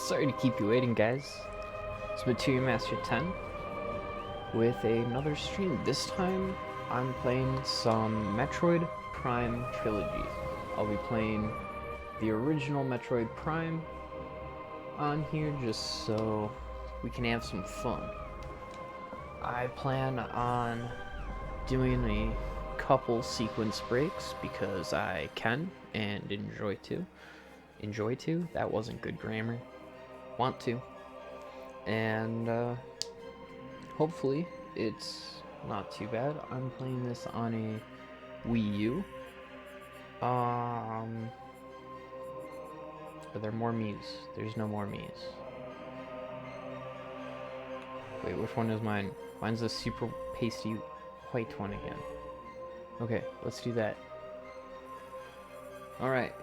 Sorry to keep you waiting, guys. It's Material Master 10 with another stream. This time, I'm playing some Metroid Prime Trilogy. I'll be playing the original Metroid Prime on here just so we can have some fun. I plan on doing a couple sequence breaks because I can and enjoy to. That wasn't good grammar. Want to. And hopefully it's not too bad. I'm playing this on a Wii U. Are there more Mii's? There's no more Mii's. Wait, which one is mine? Mine's the super pasty white one again. Okay, let's do that. Alright,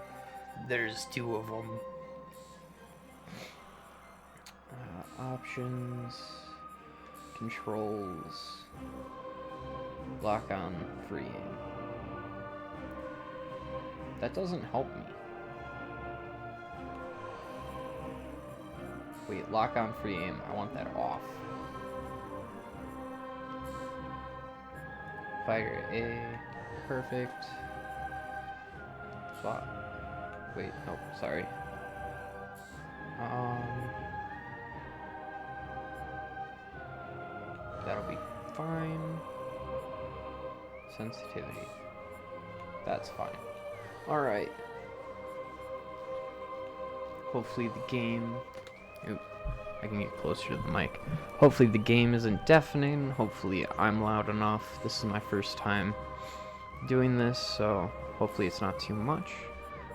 there's two of them. Options, controls, lock on free aim. That doesn't help me. Wait, lock on free aim, I want that off. Fire A, perfect. Swap. Wait, nope, sorry. That'll be fine. Sensitivity. That's fine. Alright. Hopefully the game... Oop, I can get closer to the mic. Hopefully the game isn't deafening. Hopefully I'm loud enough. This is my first time doing this, so hopefully it's not too much.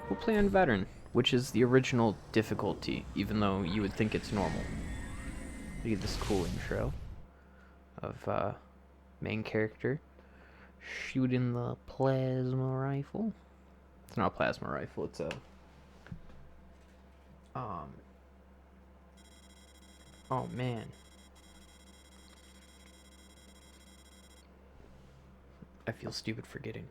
We'll play on Veteran, which is the original difficulty, even though you would think it's normal. Look at this cool intro of main character shooting the plasma rifle. It's not a plasma rifle, it's a oh man, I feel stupid forgetting.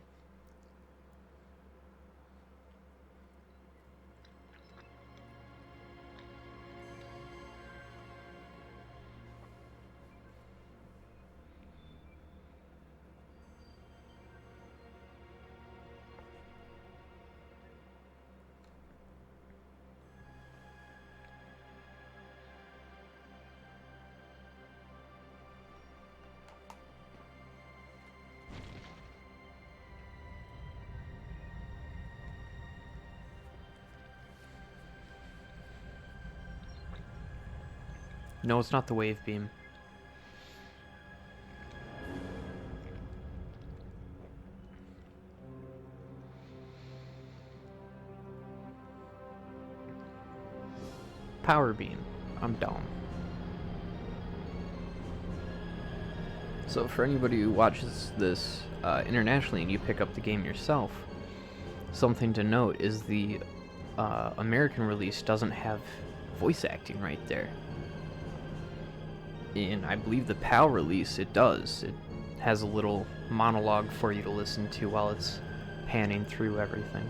No, it's not the wave beam. Power beam. I'm dumb. So for anybody who watches this internationally and you pick up the game yourself, something to note is the American release doesn't have voice acting right there. In, I believe, the PAL release, it does. It has a little monologue for you to listen to while it's panning through everything.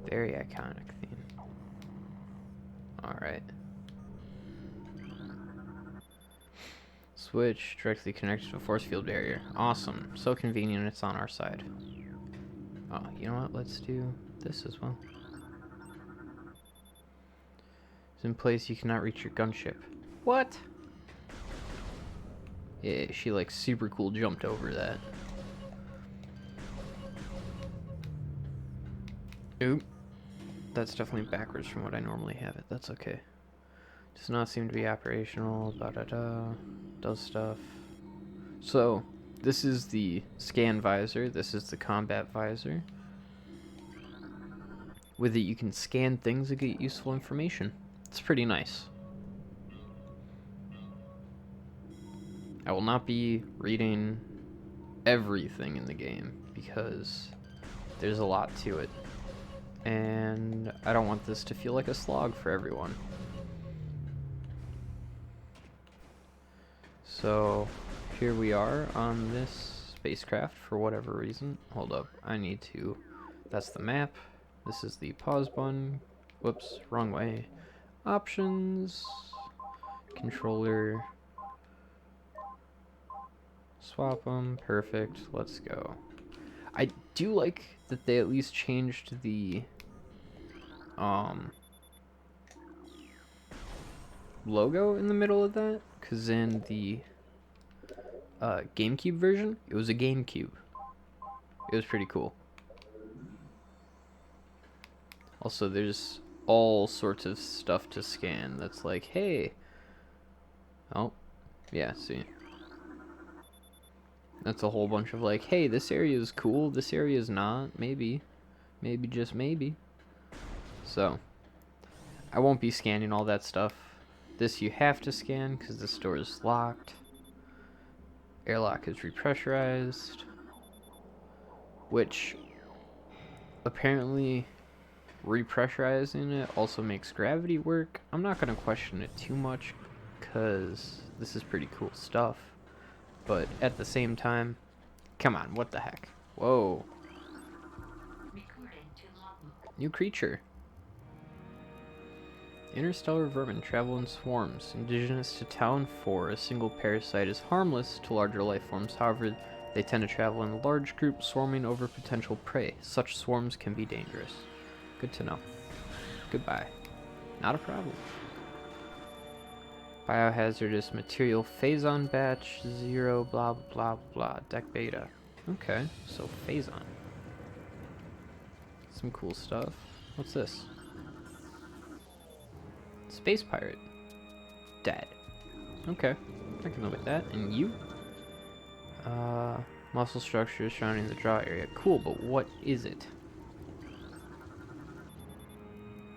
Very iconic theme. Alright. Switch directly connected to a force field barrier. Awesome. So convenient it's on our side. Oh, you know what? Let's do this as well. It's in place, you cannot reach your gunship. What? Yeah, she like super cool jumped over that. Oop. That's definitely backwards from what I normally have it. That's okay. Does not seem to be operational. Does stuff. So, this is the scan visor. This is the combat visor. With it, you can scan things and get useful information. It's pretty nice. I will not be reading everything in the game because there's a lot to it. And I don't want this to feel like a slog for everyone. So here we are on this spacecraft for whatever reason. Hold up, I need to... That's the map. This is the pause button. Whoops, wrong way. Options. Controller. Swap them. Perfect. Let's go. I do like that they at least changed the logo in the middle of that, because in the GameCube version, it was a GameCube. It was pretty cool. Also, there's all sorts of stuff to scan that's like, hey. Oh, yeah, see. That's a whole bunch of like, hey, this area is cool, this area is not, maybe. Maybe, just maybe. So, I won't be scanning all that stuff. This you have to scan because this door is locked. Airlock is repressurized. Which, apparently, repressurizing it also makes gravity work. I'm not going to question it too much because this is pretty cool stuff. But at the same time, come on, what the heck? Whoa. New creature. Interstellar vermin travel in swarms. Indigenous to Town 4, a single parasite is harmless to larger life forms. However, they tend to travel in large groups, swarming over potential prey. Such swarms can be dangerous. Good to know. Goodbye. Not a problem. Biohazardous material, Phazon batch, 0, blah, blah, blah, deck beta. Okay, so Phazon. Some cool stuff. What's this? Space pirate. Dead. Okay, I can live with that. And you? Muscle structure surrounding the jaw area. Cool, but what is it?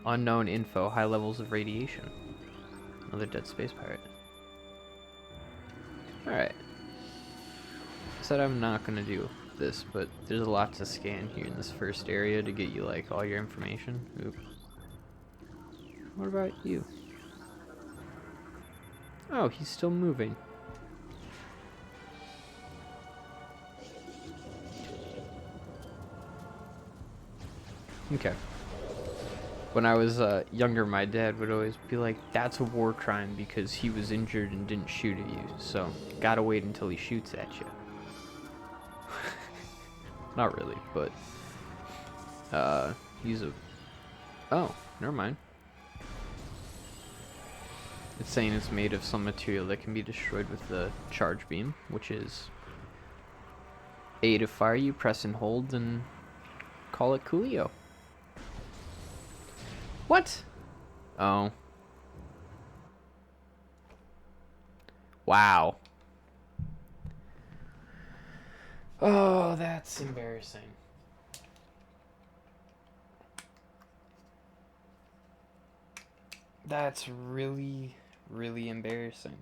Unknown info, high levels of radiation. Another dead space pirate. Alright. I said I'm not gonna do this, but there's a lot to scan here in this first area to get you, like, all your information. Oop. What about you? Oh, he's still moving. Okay. When I was younger, my dad would always be like, that's a war crime because he was injured and didn't shoot at you. So, gotta wait until he shoots at you. Not really, but... he's a... Oh, never mind. It's saying it's made of some material that can be destroyed with the charge beam, which is... A to fire you, press and hold, and call it Coolio. What? Oh. Wow. Oh, that's embarrassing. That's really, really embarrassing.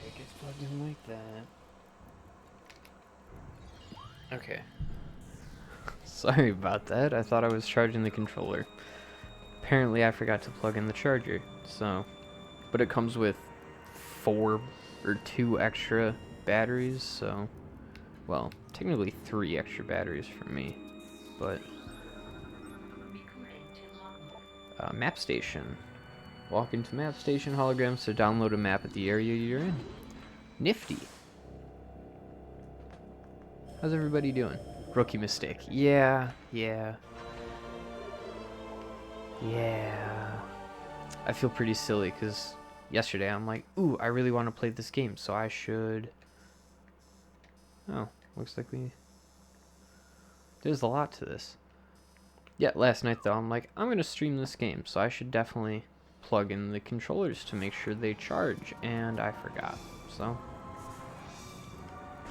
It gets plugged in like that. Okay. Sorry about that. I thought I was charging the controller. Apparently I forgot to plug in the charger, so... But it comes with 4 or 2 extra batteries, so... Well, technically 3 extra batteries for me, but... map station. Walk into map station holograms to download a map at the area you're in. Nifty. How's everybody doing? Rookie mistake. Yeah. I feel pretty silly because yesterday I'm like, ooh, I really want to play this game, so I should... Oh, looks like we... There's a lot to this. Yeah, last night though, I'm like, I'm gonna stream this game, so I should definitely plug in the controllers to make sure they charge, and I forgot. So,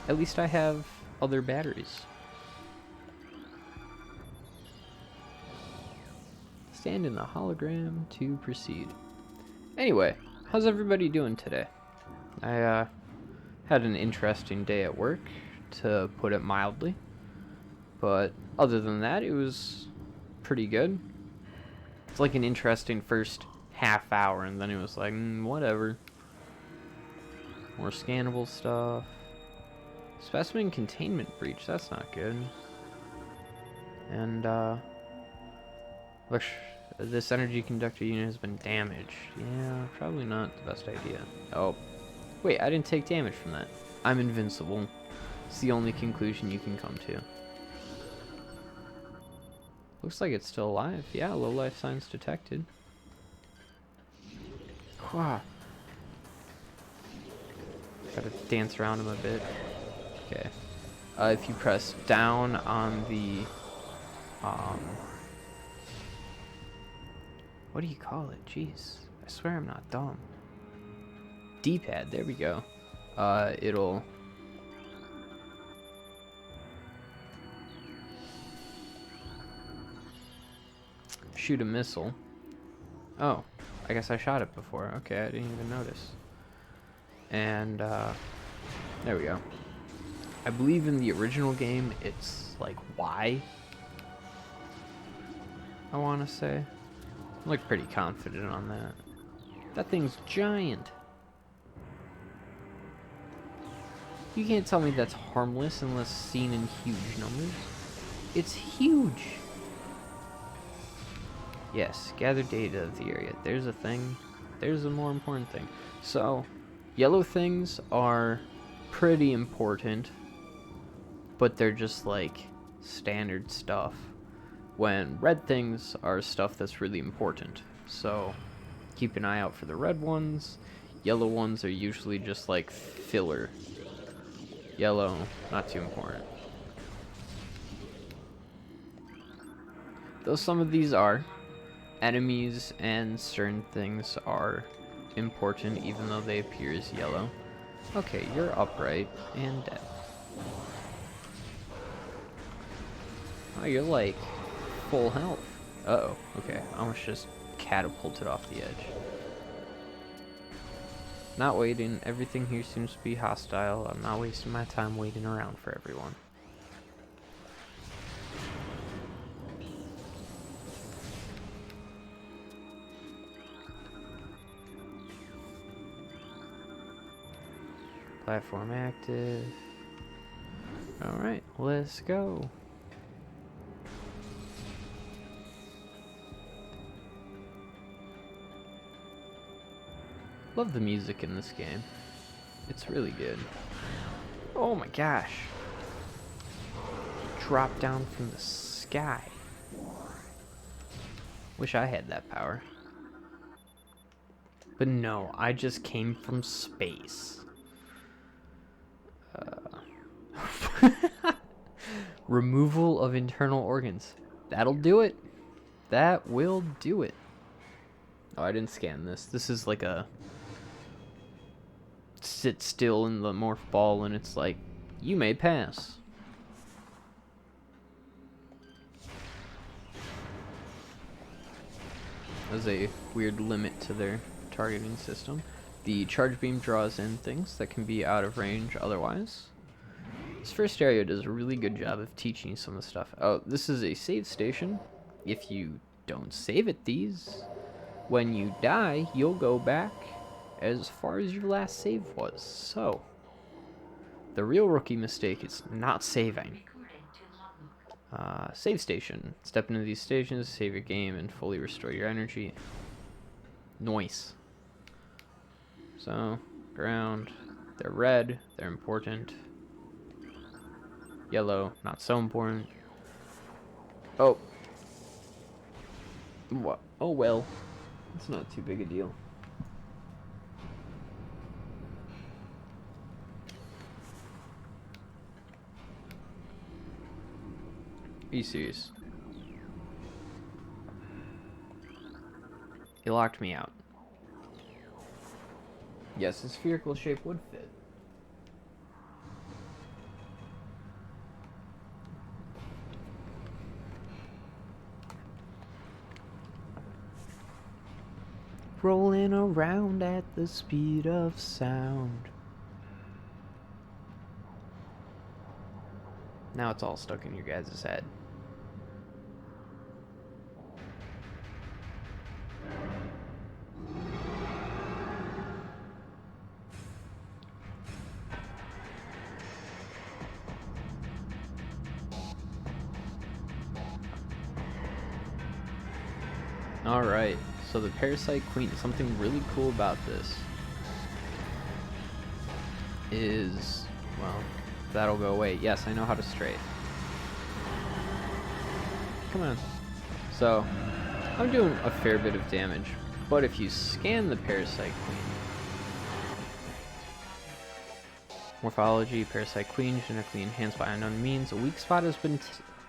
at least I have other batteries. Stand in the hologram to proceed. Anyway, how's everybody doing today? I had an interesting day at work, to put it mildly. But other than that, it was pretty good. It's like an interesting first half hour, and then it was like, whatever. More scannable stuff. Specimen containment breach, that's not good. And, look, this energy conductor unit has been damaged. Yeah, probably not the best idea. Oh, wait, I didn't take damage from that. I'm invincible. It's the only conclusion you can come to. Looks like it's still alive. Yeah, low life signs detected. Wow. Gotta dance around him a bit. Okay. If you press down on the, what do you call it? Jeez. I swear I'm not dumb. D-pad, there we go. It'll shoot a missile. Oh, I guess I shot it before. Okay, I didn't even notice. And, there we go. I believe in the original game, it's like Y, I want to say. I'm like pretty confident on that. That thing's giant. You can't tell me that's harmless unless seen in huge numbers. It's huge. Yes, gather data of the area. There's a thing. There's a more important thing. So, yellow things are pretty important, but they're just like standard stuff. When red things are stuff that's really important. So, keep an eye out for the red ones. Yellow ones are usually just like filler. Yellow, not too important. Though some of these are. Enemies and certain things are important even though they appear as yellow. Okay, you're upright and dead. Oh, you're like full health. Uh-oh, okay. I almost just catapulted off the edge. Not waiting. Everything here seems to be hostile. I'm not wasting my time waiting around for everyone. Platform active. Alright, let's go. Love the music in this game. It's really good. Oh my gosh. Drop down from the sky. Wish I had that power. But no, I just came from space. Removal of internal organs. That'll do it. That will do it. Oh, I didn't scan this. This is like a sit still in the morph ball and it's like, you may pass. There's a weird limit to their targeting system. The charge beam draws in things that can be out of range otherwise. This first area does a really good job of teaching you some of the stuff. Oh, this is a save station. If you don't save at these, when you die, you'll go back as far as your last save was. So, the real rookie mistake is not saving. Save station. Step into these stations, save your game, and fully restore your energy. Nice. So, ground. They're red. They're important. Yellow. Not so important. Oh. What? Oh well. It's not too big a deal. Are you serious? It locked me out. Yes, a spherical shape would fit. Rolling around at the speed of sound. Now it's all stuck in your guys' head. Alright, so the Parasite Queen, something really cool about this is, well, that'll go away. Yes, I know how to stray. Come on. So, I'm doing a fair bit of damage, but if you scan the Parasite Queen, morphology, Parasite Queen, genetically enhanced by unknown means, a weak spot has been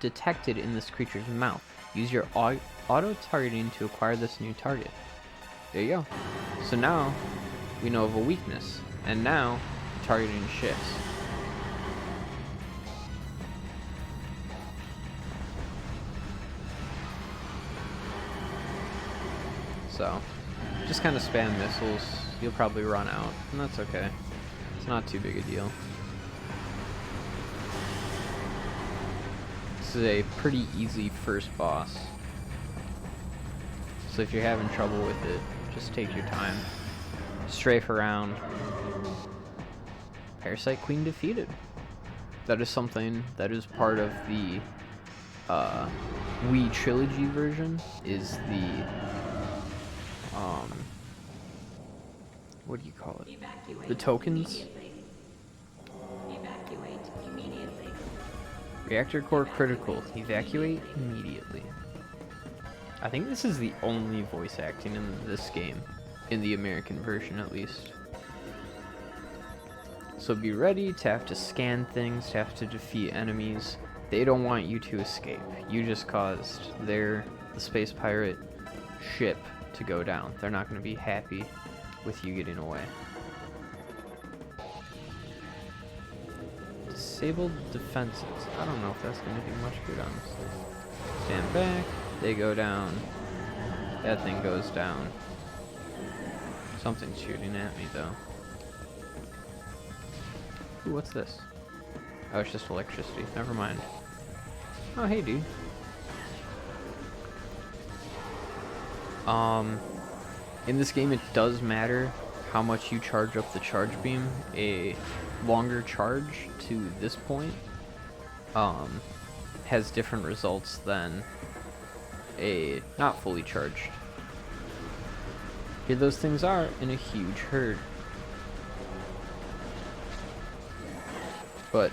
detected in this creature's mouth. Use your auto-targeting to acquire this new target. There you go. So now, we know of a weakness, and now, targeting shifts. So, just kind of spam missiles. You'll probably run out, and that's okay. It's not too big a deal. This is a pretty easy first boss. So if you're having trouble with it, just take your time. Strafe around. Parasite Queen defeated. That is something that is part of the Wii Trilogy version, is the what do you call it? Evacuate the tokens. Evacuate immediately. Reactor core critical. Evacuate immediately. I think this is the only voice acting in this game, in the American version at least. So be ready to have to scan things, to have to defeat enemies. They don't want you to escape. You just caused the space pirate ship to go down. They're not going to be happy with you getting away. Disabled defenses. I don't know if that's going to do much good, honestly. Stand back. They go down. That thing goes down. Something's shooting at me, though. Ooh, what's this? Oh, it's just electricity. Never mind. Oh, hey, dude. In this game, it does matter how much you charge up the charge beam. A longer charge to this point has different results than a not fully charged. Here those things are in a huge herd. But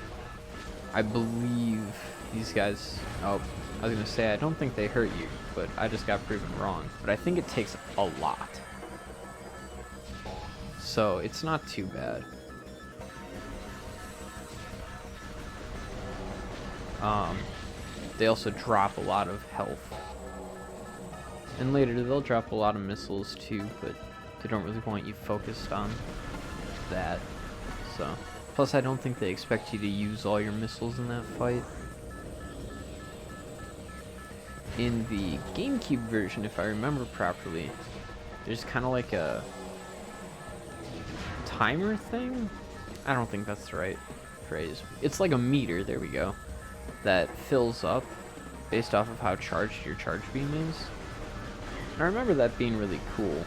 I believe these guys, oh, I was gonna say I don't think they hurt you, but I just got proven wrong. But I think it takes a lot. So it's not too bad. They also drop a lot of health. And later they'll drop a lot of missiles too, but they don't really want you focused on that. So, plus I don't think they expect you to use all your missiles in that fight. In the GameCube version, if I remember properly, there's kind of like a timer thing? I don't think that's the right phrase. It's like a meter, there we go, that fills up based off of how charged your charge beam is. And I remember that being really cool.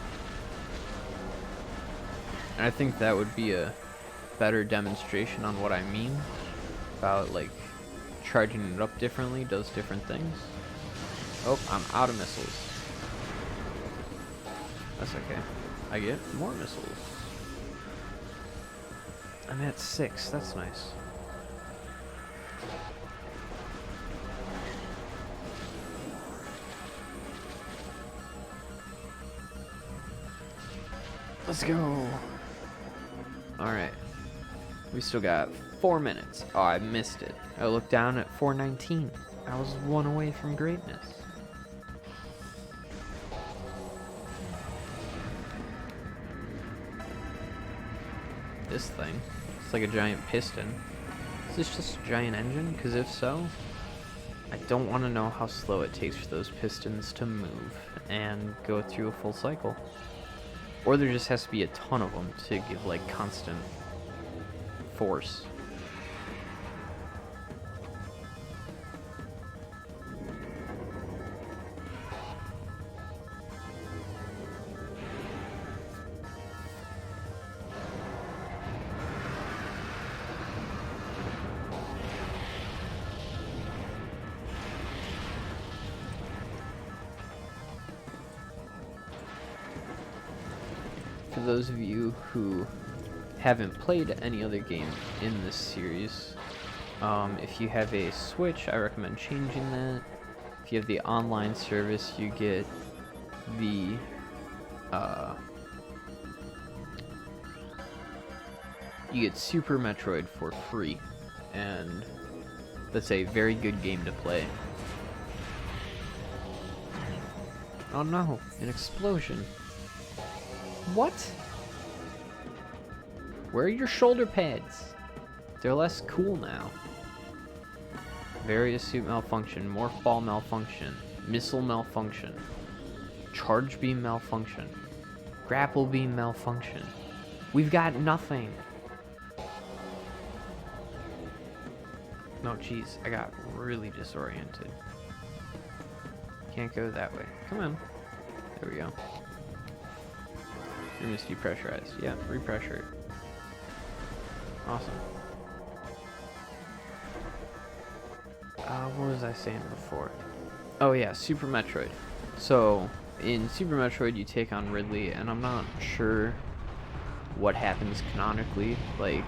And I think that would be a better demonstration on what I mean about, like, charging it up differently does different things. Oh, I'm out of missiles. That's okay. I get more missiles. I'm at 6. That's nice. Let's go. Alright. We still got 4 minutes. Oh, I missed it. I looked down at 4:19. I was 1 away from greatness. this thing. It's like a giant piston. Is this just a giant engine? Because if so, I don't want to know how slow it takes for those pistons to move and go through a full cycle. Or there just has to be a ton of them to give like constant force. For those of you who haven't played any other game in this series, if you have a Switch, I recommend changing that. If you have the online service, you get the Super Metroid for free, and that's a very good game to play. Oh no, an explosion. What? Where are your shoulder pads? They're less cool now. Various suit malfunction, morph ball malfunction, missile malfunction, charge beam malfunction, grapple beam malfunction. We've got nothing. No, jeez, I got really disoriented. Can't go that way. Come on. There we go. You're just depressurized. Yeah, repressure it. Awesome. What was I saying before? Oh yeah, Super Metroid. So, in Super Metroid you take on Ridley, and I'm not sure what happens canonically, like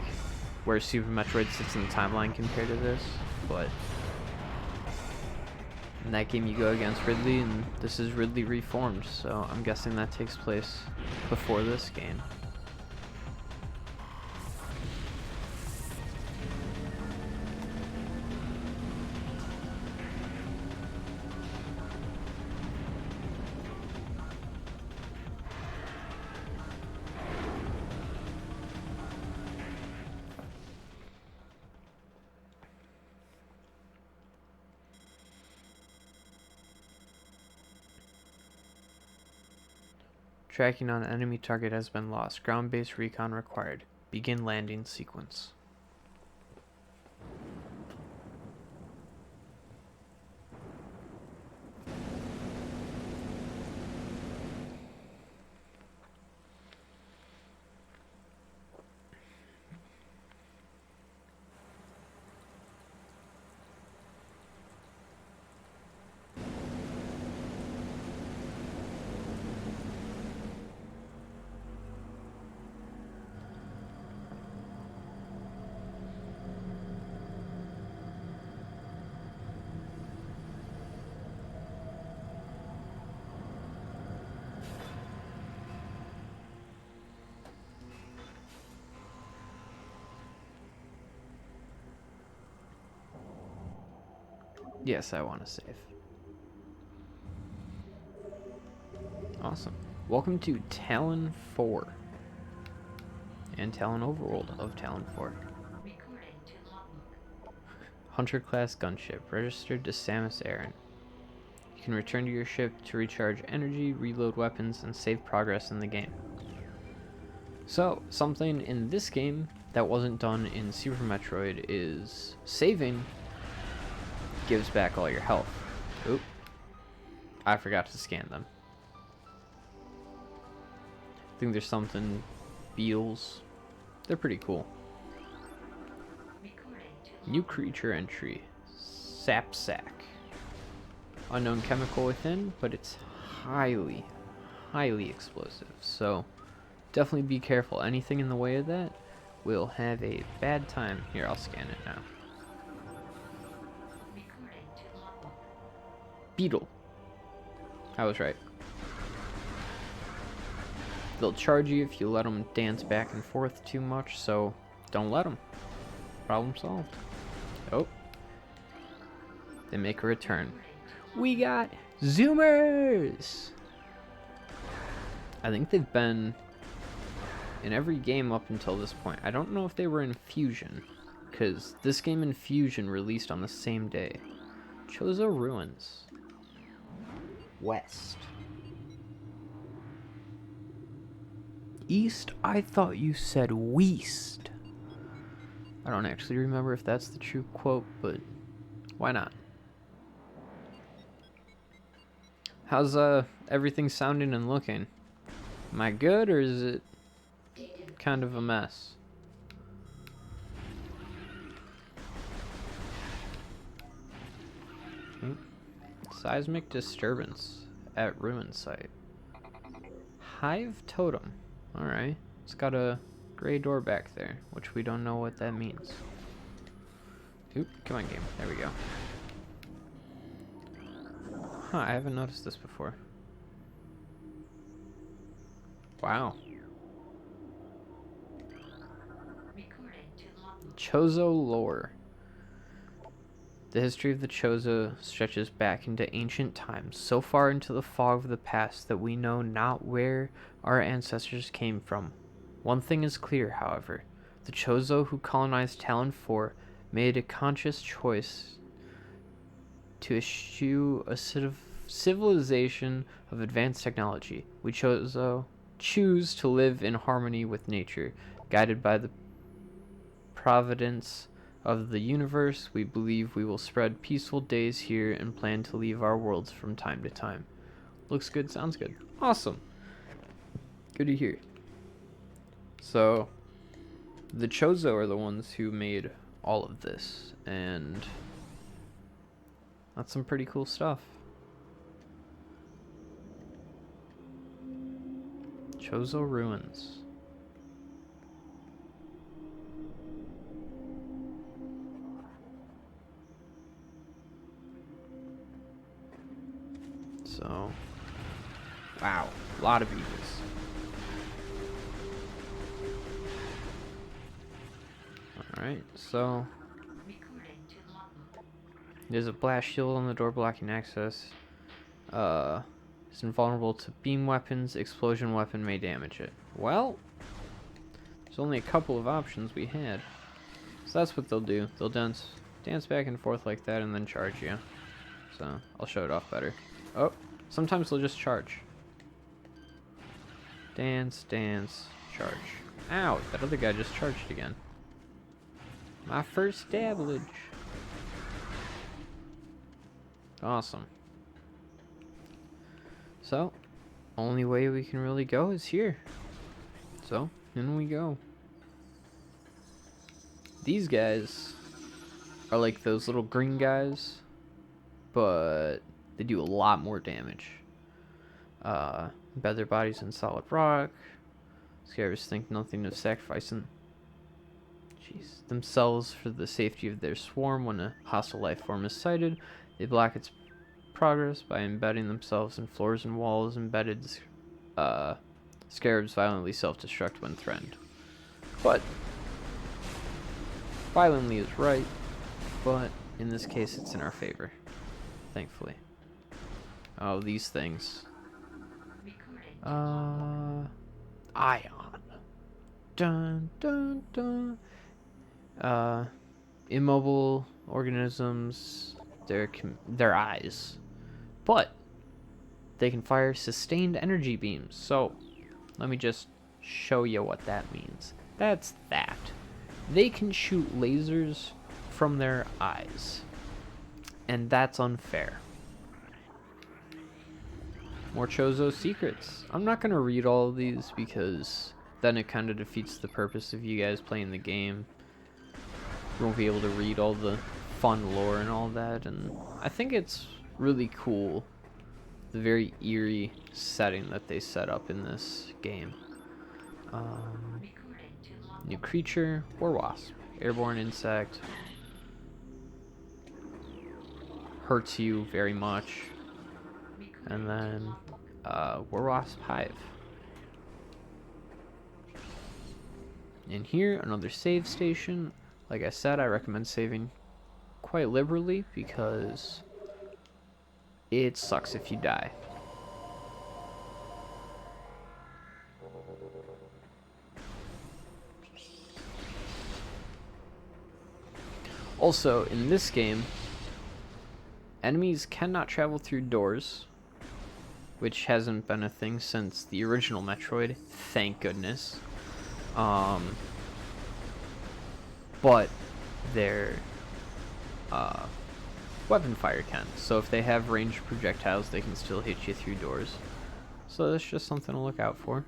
where Super Metroid sits in the timeline compared to this, but in that game you go against Ridley, and this is Ridley reformed, so I'm guessing that takes place before this game. Tracking on enemy target has been lost. Ground-based recon required. Begin landing sequence. Yes, I want to save. Awesome. Welcome to Talon 4. And Talon Overworld of Talon 4. Hunter class gunship. Registered to Samus Aran. You can return to your ship to recharge energy, reload weapons, and save progress in the game. So, something in this game that wasn't done in Super Metroid is saving gives back all your health. Oop. I forgot to scan them. I think there's something beetles. They're pretty cool. New creature entry. Sapsack. Unknown chemical within, but it's highly explosive. So definitely be careful. Anything in the way of that will have a bad time. Here, I'll scan it now. Beetle. I was right. They'll charge you if you let them dance back and forth too much, so don't let them. Problem solved. Oh. They make a return. We got Zoomers! I think they've been in every game up until this point. I don't know if they were in Fusion, because this game and Fusion released on the same day. Chozo Ruins. West. East? I thought you said Weast. I don't actually remember if that's the true quote, but why not? How's everything sounding and looking? Am I good, or is it kind of a mess? Seismic disturbance at ruin site. Hive totem. Alright. It's got a gray door back there, which we don't know what that means. Oop, come on, game. There we go. Huh, I haven't noticed this before. Wow. Chozo lore. The history of the Chozo stretches back into ancient times, so far into the fog of the past that we know not where our ancestors came from. One thing is clear, however. The Chozo who colonized Talon 4 made a conscious choice to eschew a civilization of advanced technology. We Chozo choose to live in harmony with nature, guided by the providence of the universe. We believe we will spread peaceful days here and plan to leave our worlds from time to time. Looks good, sounds good. Awesome. Good to hear. So, the Chozo are the ones who made all of this, and that's some pretty cool stuff. Chozo Ruins. So, wow, a lot of beaches. Alright, so there's a blast shield on the door blocking access. It's invulnerable to beam weapons. Explosion weapon may damage it. Well, there's only a couple of options we had. So that's what they'll do. They'll dance back and forth like that and then charge you. So I'll show it off better. Oh, sometimes they'll just charge. Dance, charge. Ow, that other guy just charged again. My first dablage. Awesome. So, only way we can really go is here. So, in we go. These guys are like those little green guys, but they do a lot more damage. Embed their bodies in solid rock. Scarabs think nothing of sacrificing themselves for the safety of their swarm. When a hostile life form is sighted, they block its progress by embedding themselves in floors and walls. Embedded scarabs violently self-destruct when threatened. But violently is right, but in this case it's in our favor, thankfully. Oh, these things. Ion. Dun dun dun. Immobile organisms, their eyes, but they can fire sustained energy beams. So let me just show you what that means. That's that. They can shoot lasers from their eyes, and that's unfair. More Chozo secrets. I'm not going to read all of these because then it kind of defeats the purpose of you guys playing the game. You won't be able to read all the fun lore and all that, and I think it's really cool, the very eerie setting that they set up in this game. New creature, war wasp, airborne insect, hurts you very much, and then war wasp hive. In here, another save station. Like I said, I recommend saving quite liberally because it sucks if you die. Also, in this game, enemies cannot travel through doors, which hasn't been a thing since the original Metroid, thank goodness. But their weapon fire can. So if they have ranged projectiles, they can still hit you through doors. So that's just something to look out for.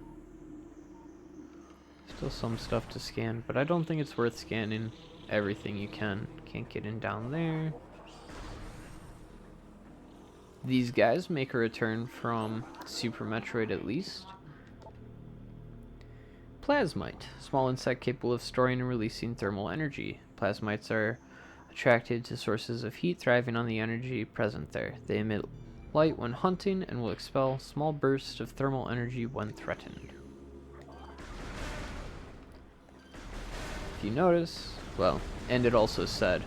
Still some stuff to scan, but I don't think it's worth scanning everything you can. Can't get in down there. These guys make a return from Super Metroid at least. Plasmite, small insect capable of storing and releasing thermal energy. Plasmites are attracted to sources of heat, thriving on the energy present there. They emit light when hunting and will expel small bursts of thermal energy when threatened. If you notice, well, and it also said,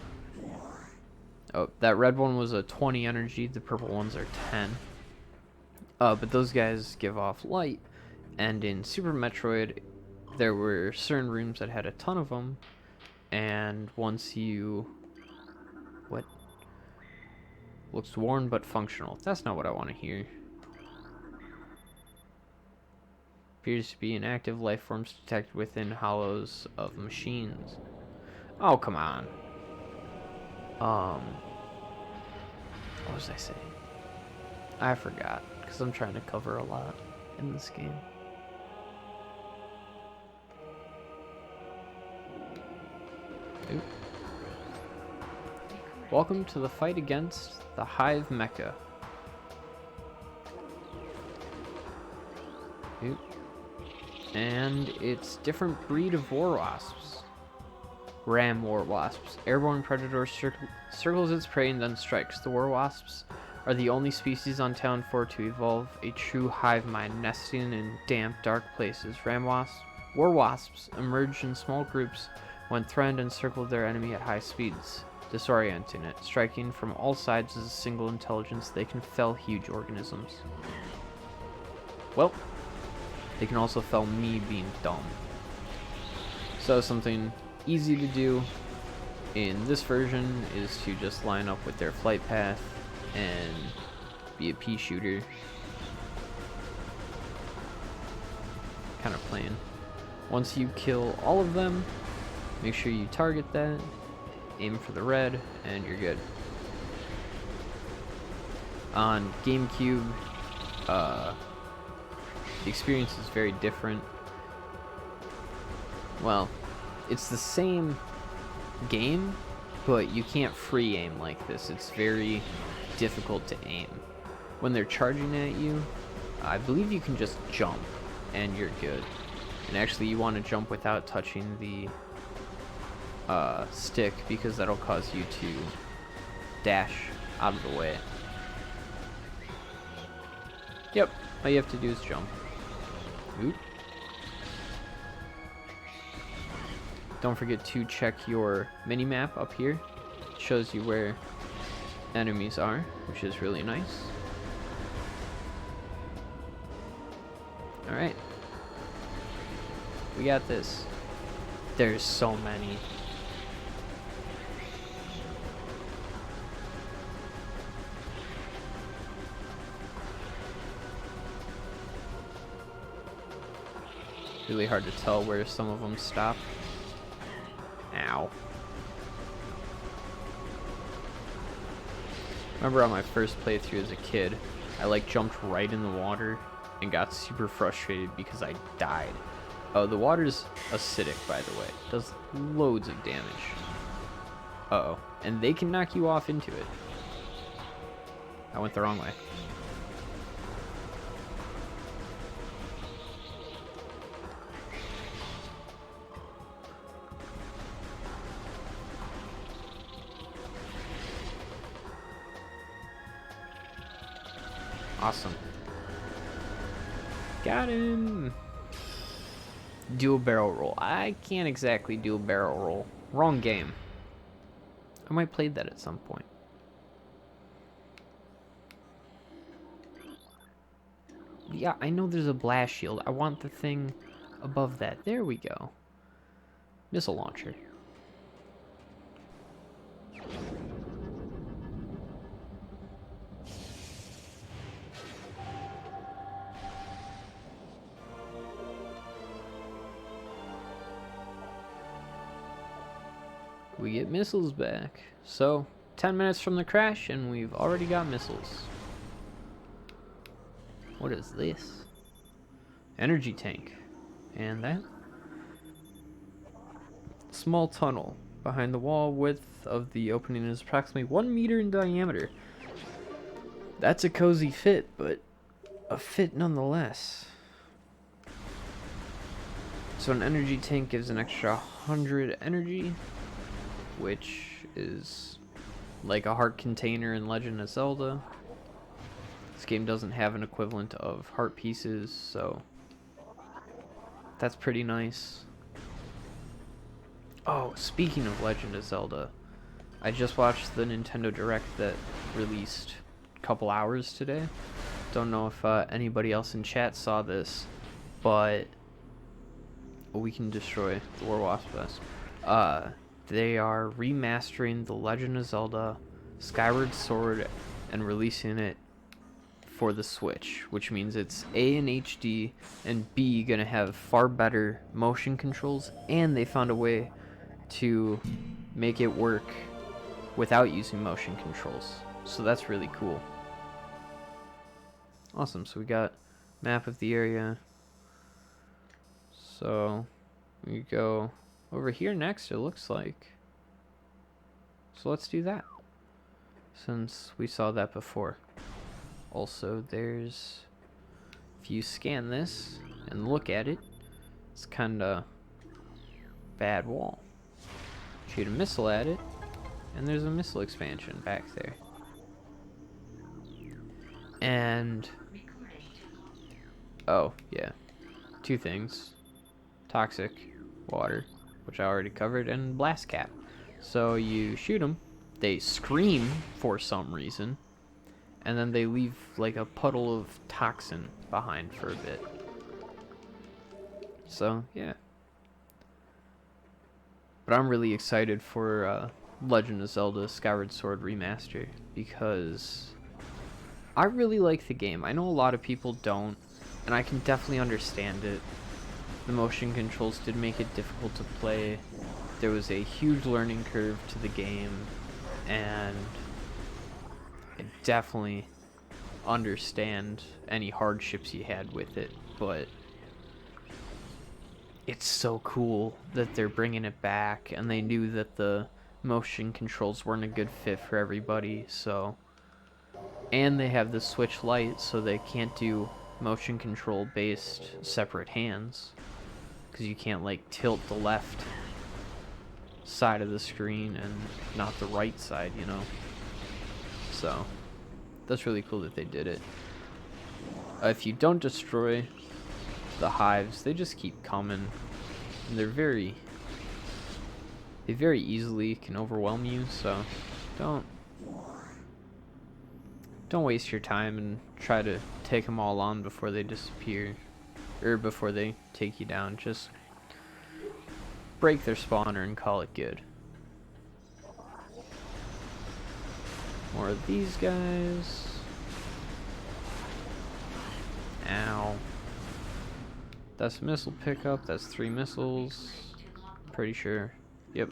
oh, that red one was a 20 energy, the purple ones are 10. But those guys give off light, and in Super Metroid, there were certain rooms that had a ton of them, and once you... What? Looks worn but functional. That's not what I want to hear. Appears to be inactive life forms detected within hollows of machines. Oh, come on. What was I saying? I forgot, because I'm trying to cover a lot in this game. Oop. Welcome to the fight against the Hive Mecha. Oop. And it's different breed of war wasps. Ram war wasps. Airborne predator circles its prey and then strikes. The war wasps are the only species on Town 4 to evolve a true hive mind, nesting in damp, dark places. War wasps emerge in small groups when threatened and circle their enemy at high speeds, disorienting it. Striking from all sides as a single intelligence, they can fell huge organisms. Well, they can also fell me being dumb. So something easy to do in this version is to just line up with their flight path and be a pea shooter. Kind of plan. Once you kill all of them, make sure you target that, aim for the red, and you're good. On GameCube, the experience is very different. Well, it's the same game, but you can't free aim like this. It's very difficult to aim. When they're charging at you, I believe you can just jump and you're good. And actually you want to jump without touching the stick, because that'll cause you to dash out of the way. Yep, all you have to do is jump. Oop. Don't forget to check your mini-map up here. It shows you where enemies are, which is really nice. Alright. We got this. There's so many. Really hard to tell where some of them stop. Ow. Remember on my first playthrough as a kid, I jumped right in the water and got super frustrated because I died. Oh, the water's acidic, by the way. It does loads of damage. Uh-oh. And they can knock you off into it. I went the wrong way. Awesome. Got him! Dual barrel roll. I can't exactly do a barrel roll. Wrong game. I might play that at some point. Yeah, I know there's a blast shield. I want the thing above that. There we go. Missile launcher. we get missiles back. So 10 minutes from the crash and we've already got missiles. What is this? Energy tank. And that? Small tunnel. Behind the wall, width of the opening is approximately 1 meter in diameter. That's a cozy fit, but a fit nonetheless. So an energy tank gives an extra 100 energy, which is like a heart container in Legend of Zelda. This game doesn't have an equivalent of heart pieces, so that's pretty nice. Oh, speaking of Legend of Zelda, I just watched the Nintendo Direct that released a couple hours today. Don't know if anybody else in chat saw this, but we can destroy the War Wasp Vest. They are remastering The Legend of Zelda Skyward Sword and releasing it for the Switch, which means it's A in HD and B gonna have far better motion controls, and they found a way to make it work without using motion controls, so that's really cool. Awesome. So we got map of the area, so we go over here next, it looks like. So let's do that, since we saw that before. Also, there's, if you scan this and look at it, it's kinda bad wall. Shoot a missile at it, and there's a missile expansion back there. And oh yeah, two things: toxic water, which I already covered, and blast cap. So you shoot them, they scream for some reason, and then they leave like a puddle of toxin behind for a bit. So yeah, but I'm really excited for Legend of Zelda Skyward Sword Remaster, because I really like the game. I know a lot of people don't, and I can definitely understand it. The motion controls did make it difficult to play. There was a huge learning curve to the game, and I definitely understand any hardships you had with it, but it's so cool that they're bringing it back, and they knew that the motion controls weren't a good fit for everybody, so, and they have the Switch Lite, so they can't do motion control based separate hands, because you can't like tilt the left side of the screen and not the right side, you know. So that's really cool that they did it. If you don't destroy the hives, they just keep coming, and they very easily can overwhelm you, so don't waste your time and try to take them all on before they disappear, or before they take you down. Just break their spawner and call it good. More of these guys. Ow. That's a missile pickup. That's 3 missiles. Pretty sure. Yep.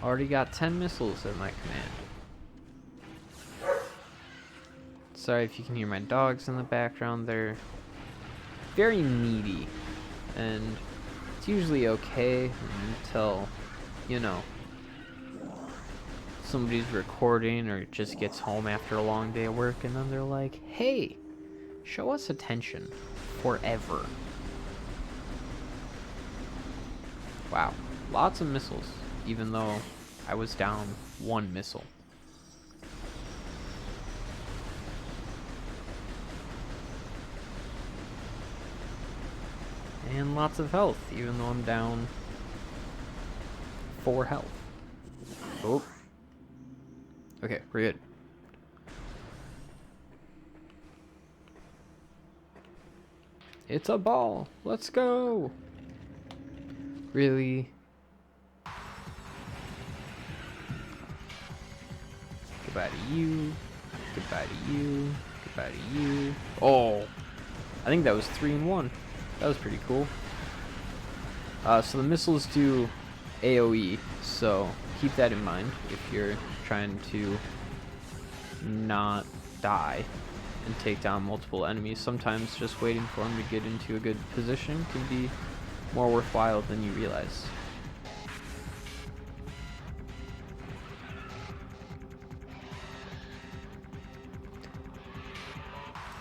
Already got 10 missiles at my command. Sorry if you can hear my dogs in the background. They're very needy, and it's usually okay until, you know, somebody's recording or just gets home after a long day of work, and then they're like, hey, show us attention forever. Wow, lots of missiles, even though I was down 1 missile. And lots of health, even though I'm down 4 health. Oh. Okay, we're good. It's a ball. Let's go. Really? Goodbye to you. Goodbye to you. Goodbye to you. Oh. I think that was 3 in 1. That was pretty cool. So the missiles do AoE, so keep that in mind if you're trying to not die and take down multiple enemies. Sometimes just waiting for them to get into a good position can be more worthwhile than you realize.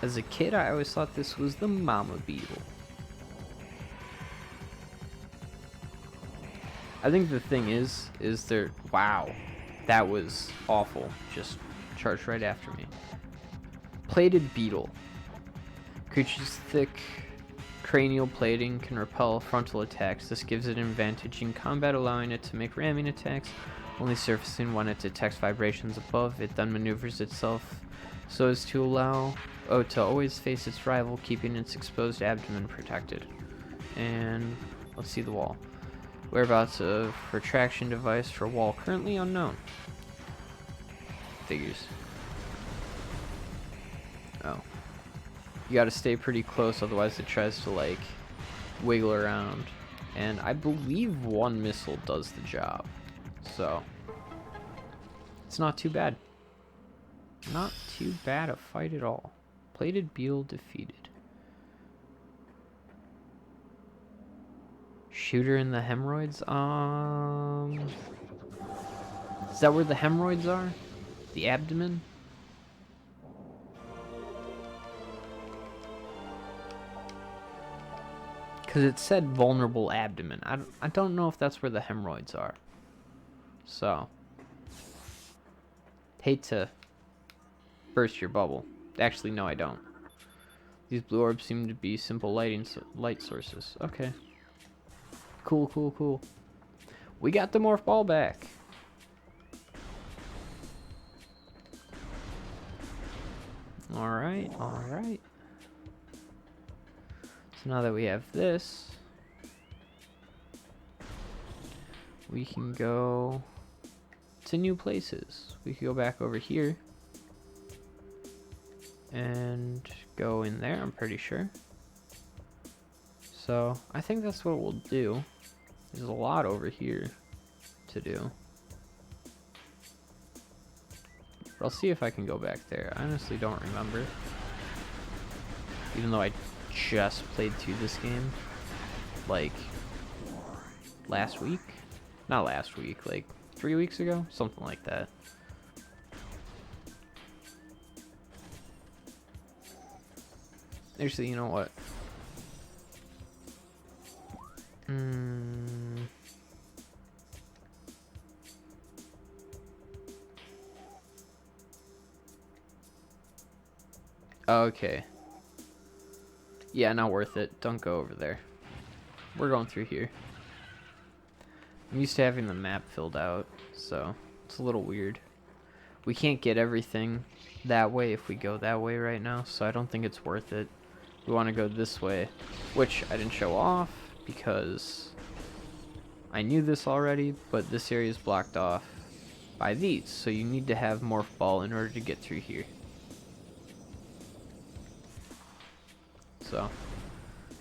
As a kid, I always thought this was the mama beetle. I think the thing is there... Wow, that was awful. Just charged right after me. Plated beetle. Creature's thick cranial plating can repel frontal attacks. This gives it an advantage in combat, allowing it to make ramming attacks, only surfacing when it detects vibrations above. It then maneuvers itself so as to allow to always face its rival, keeping its exposed abdomen protected. And let's see the wall. Whereabouts of retraction device for wall currently unknown. Figures. Oh. You gotta stay pretty close, otherwise it tries to like wiggle around. And I believe one missile does the job. So it's not too bad. Not too bad a fight at all. Plated beetle defeated. Shooter in the hemorrhoids? Is that where the hemorrhoids are? The abdomen? Because it said vulnerable abdomen. I don't know if that's where the hemorrhoids are. So, hate to burst your bubble. Actually, no, I don't. These blue orbs seem to be simple light sources. Okay. Cool, cool, cool. We got the morph ball back. Alright, alright. So now that we have this, we can go to new places. We can go back over here and go in there, I'm pretty sure. So I think that's what we'll do. There's a lot over here to do. But I'll see if I can go back there. I honestly don't remember. Even though I just played through this game like last week. Not last week, like 3 weeks ago? Something like that. Actually, you know what? Okay. Yeah, not worth it. Don't go over there. We're going through here. I'm used to having the map filled out, so it's a little weird. We can't get everything that way if we go that way right now, so I don't think it's worth it. We want to go this way, which I didn't show off because I knew this already, but this area is blocked off by these, so you need to have Morph Ball in order to get through here. So,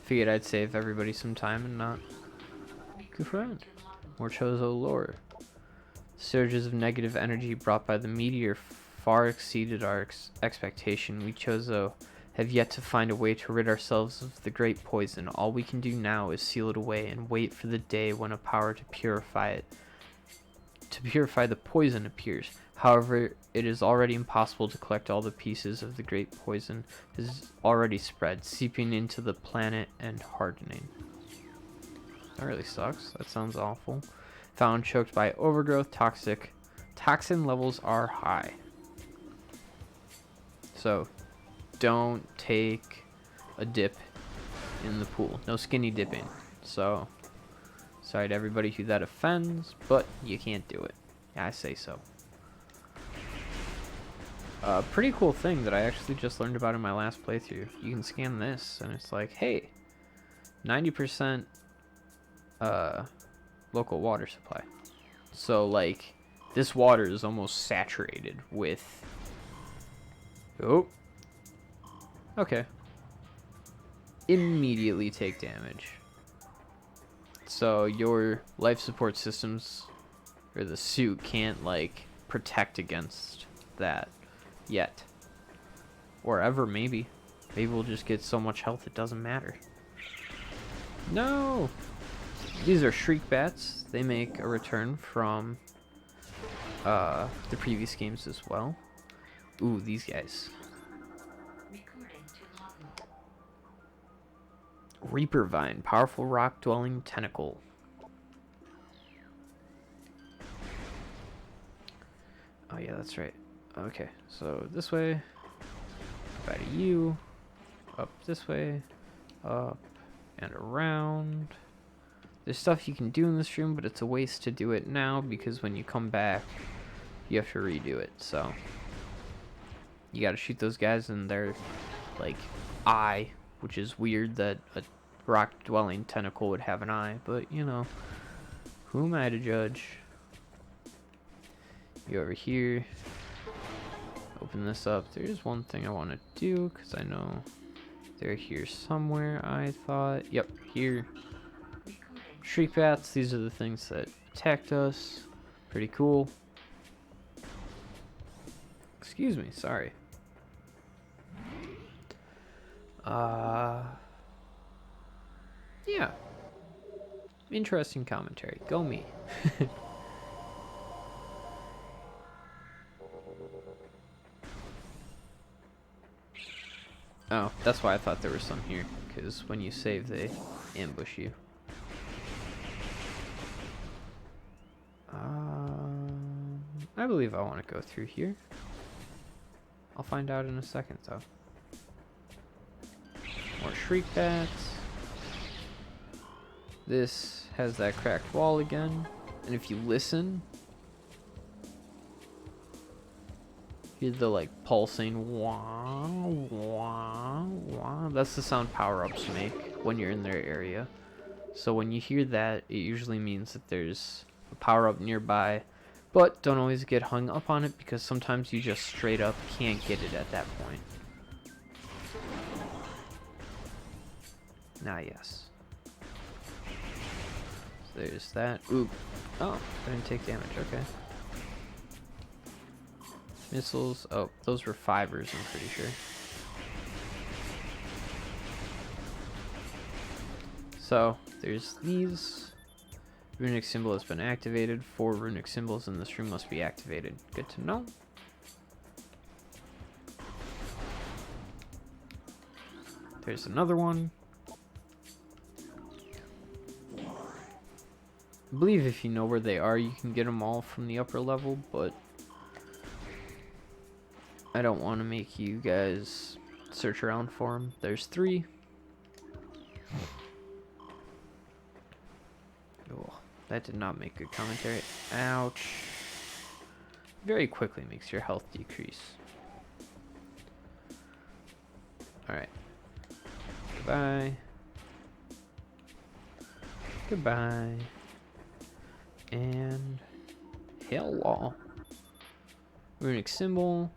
figured I'd save everybody some time and not goof around. More Chozo lore. Surges of negative energy brought by the meteor far exceeded our expectation. We Chozo have yet to find a way to rid ourselves of the great poison. All we can do now is seal it away and wait for the day when a power to purify the poison appears. However, it is already impossible to collect all the pieces of the great poison. It is already spread, seeping into the planet and hardening. That really sucks. That sounds awful. Found choked by overgrowth, toxin levels are high. So, don't take a dip in the pool. No skinny dipping. So, sorry to everybody who that offends, but you can't do it. Yeah, I say so. Pretty cool thing that I actually just learned about in my last playthrough. You can scan this, and it's like, hey, 90% local water supply. So, like, this water is almost saturated with... Oh. Okay. Immediately take damage. So your life support systems, or the suit, can't, like, protect against that yet. Or ever, maybe. Maybe we'll just get so much health it doesn't matter. No! These are shriek bats. They make a return from the previous games as well. Ooh, these guys. Reaper Vine, powerful rock-dwelling tentacle. Oh yeah, that's right. Okay, so this way. Up out of you. Up this way. Up and around. There's stuff you can do in this room, but it's a waste to do it now because when you come back, you have to redo it. So you gotta shoot those guys in their, like, eye, which is weird that a rock-dwelling tentacle would have an eye, but you know, who am I to judge? You over here. Open this up. There is one thing I want to do because I know they're here somewhere. I thought, yep, here. Shriek bats. These are the things that attacked us. Pretty cool. Excuse me. Sorry. Yeah. Interesting commentary. Go me. Oh, that's why I thought there was some here, because when you save, they ambush you. I believe I want to go through here. I'll find out in a second, though. More shriek bats. This has that cracked wall again, and if you listen, hear the, like, pulsing wah, wah, wah. That's the sound power-ups make when you're in their area. So when you hear that, it usually means that there's a power-up nearby. But don't always get hung up on it because sometimes you just straight up can't get it at that point. Nah, yes. So there's that. Ooh. Oh, I didn't take damage. Okay. Missiles. Oh, those were fibers, I'm pretty sure. So, there's these. Runic symbol has been activated. 4 runic symbols in this room must be activated. Good to know. There's another one. I believe if you know where they are, you can get them all from the upper level, but I don't want to make you guys search around for them. There's 3. Oh, that did not make good commentary. Ouch. Very quickly makes your health decrease. Alright. Goodbye. Goodbye. And hello. Runic symbol.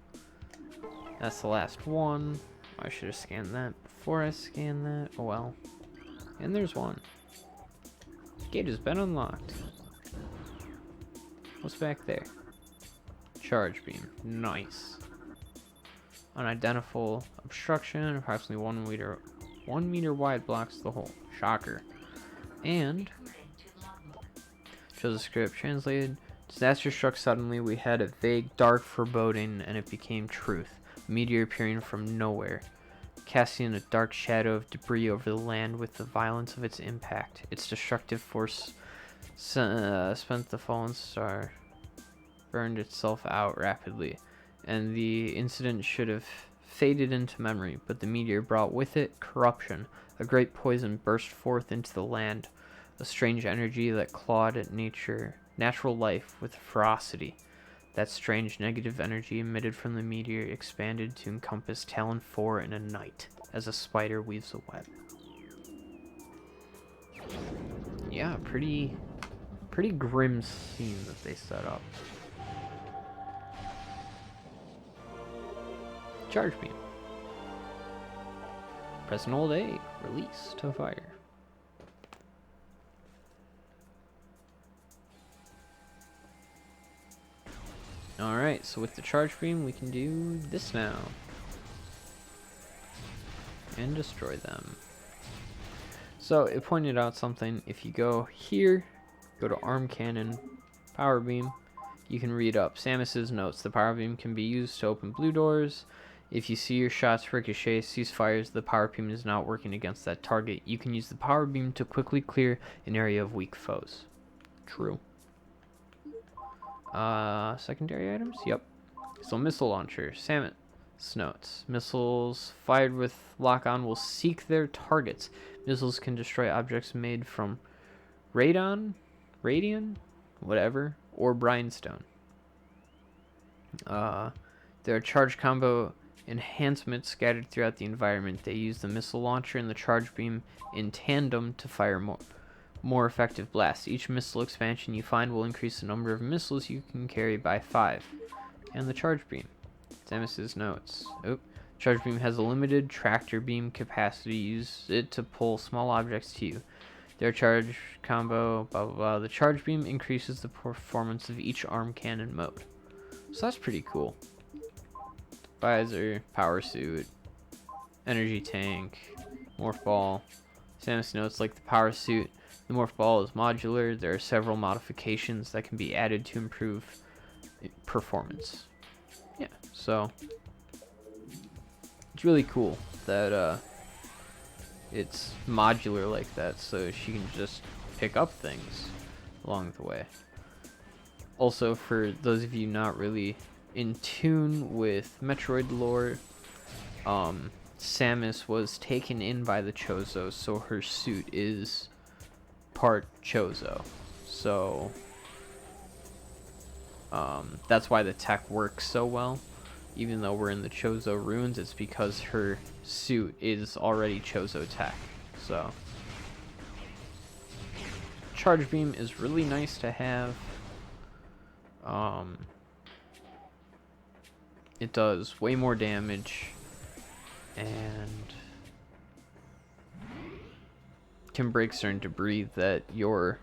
That's the last one. I should have scanned that before I scanned that. Oh well. And there's one. Gate has been unlocked. What's back there? Charge beam. Nice. Unidentifiable obstruction. Approximately 1 meter wide blocks the hole. Shocker. And shows the script translated. Disaster struck suddenly. We had a vague, dark foreboding, and it became truth. A meteor appearing from nowhere, casting a dark shadow of debris over the land with the violence of its impact. Its destructive force spent the fallen star, burned itself out rapidly, and the incident should have faded into memory, but the meteor brought with it corruption. A great poison burst forth into the land, a strange energy that clawed at natural life with ferocity. That strange negative energy emitted from the meteor expanded to encompass Talon 4 in a night, as a spider weaves a web. Yeah, pretty grim scene that they set up. Charge beam. Press and hold A. Release to fire. Alright, so with the charge beam, we can do this now. And destroy them. So it pointed out something. If you go here, go to arm cannon, power beam, you can read up Samus's notes. The power beam can be used to open blue doors. If you see your shots ricochet, cease fires, the power beam is not working against that target. You can use the power beam to quickly clear an area of weak foes. True. Secondary items? Yep. So missile launcher, Samus notes. Missiles fired with lock-on will seek their targets. Missiles can destroy objects made from radon, whatever, or brimstone. There are charge combo enhancements scattered throughout the environment. They use the missile launcher and the charge beam in tandem to fire more effective blasts. Each missile expansion you find will increase the number of missiles you can carry by 5. And the charge beam. Samus's notes. Charge beam has a limited tractor beam capacity. Use it to pull small objects to you. Their charge combo, blah blah blah. The charge beam increases the performance of each arm cannon mode. So that's pretty cool. Visor, power suit, energy tank, morph ball. Samus notes, like the power suit, the morph ball is modular. There are several modifications that can be added to improve performance. Yeah, so it's really cool that it's modular like that, so she can just pick up things along the way. Also, for those of you not really in tune with Metroid lore, Samus was taken in by the Chozo, so her suit is part Chozo. So that's why the tech works so well. Even though we're in the Chozo ruins, it's because her suit is already Chozo tech. So charge beam is really nice to have. It does way more damage and can break certain debris that your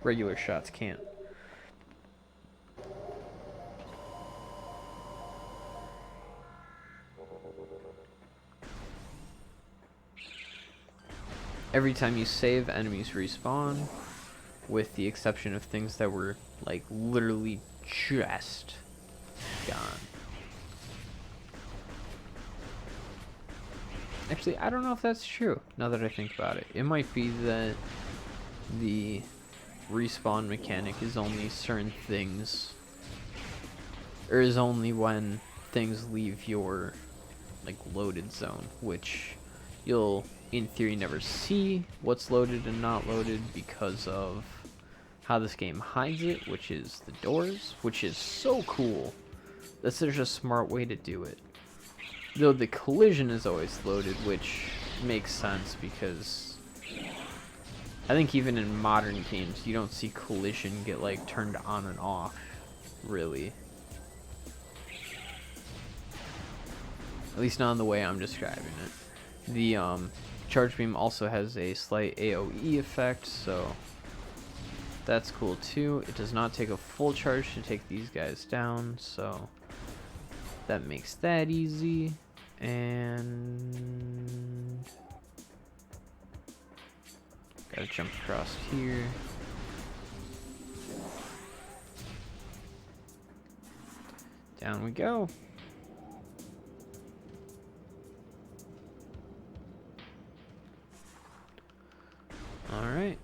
regular shots can't. Every time you save, enemies respawn, with the exception of things that were like literally just gone. Actually, I don't know if that's true, now that I think about it. It might be that the respawn mechanic is only certain things, or is only when things leave your like loaded zone, which you'll in theory never see what's loaded and not loaded because of how this game hides it, which is the doors, which is so cool. That's such a smart way to do it. Though the collision is always loaded, which makes sense because I think even in modern games you don't see collision get like turned on and off, really. At least not in the way I'm describing it. The charge beam also has a slight AoE effect, so that's cool too. It does not take a full charge to take these guys down, so that makes that easy. And gotta jump across here. Down we go. All right.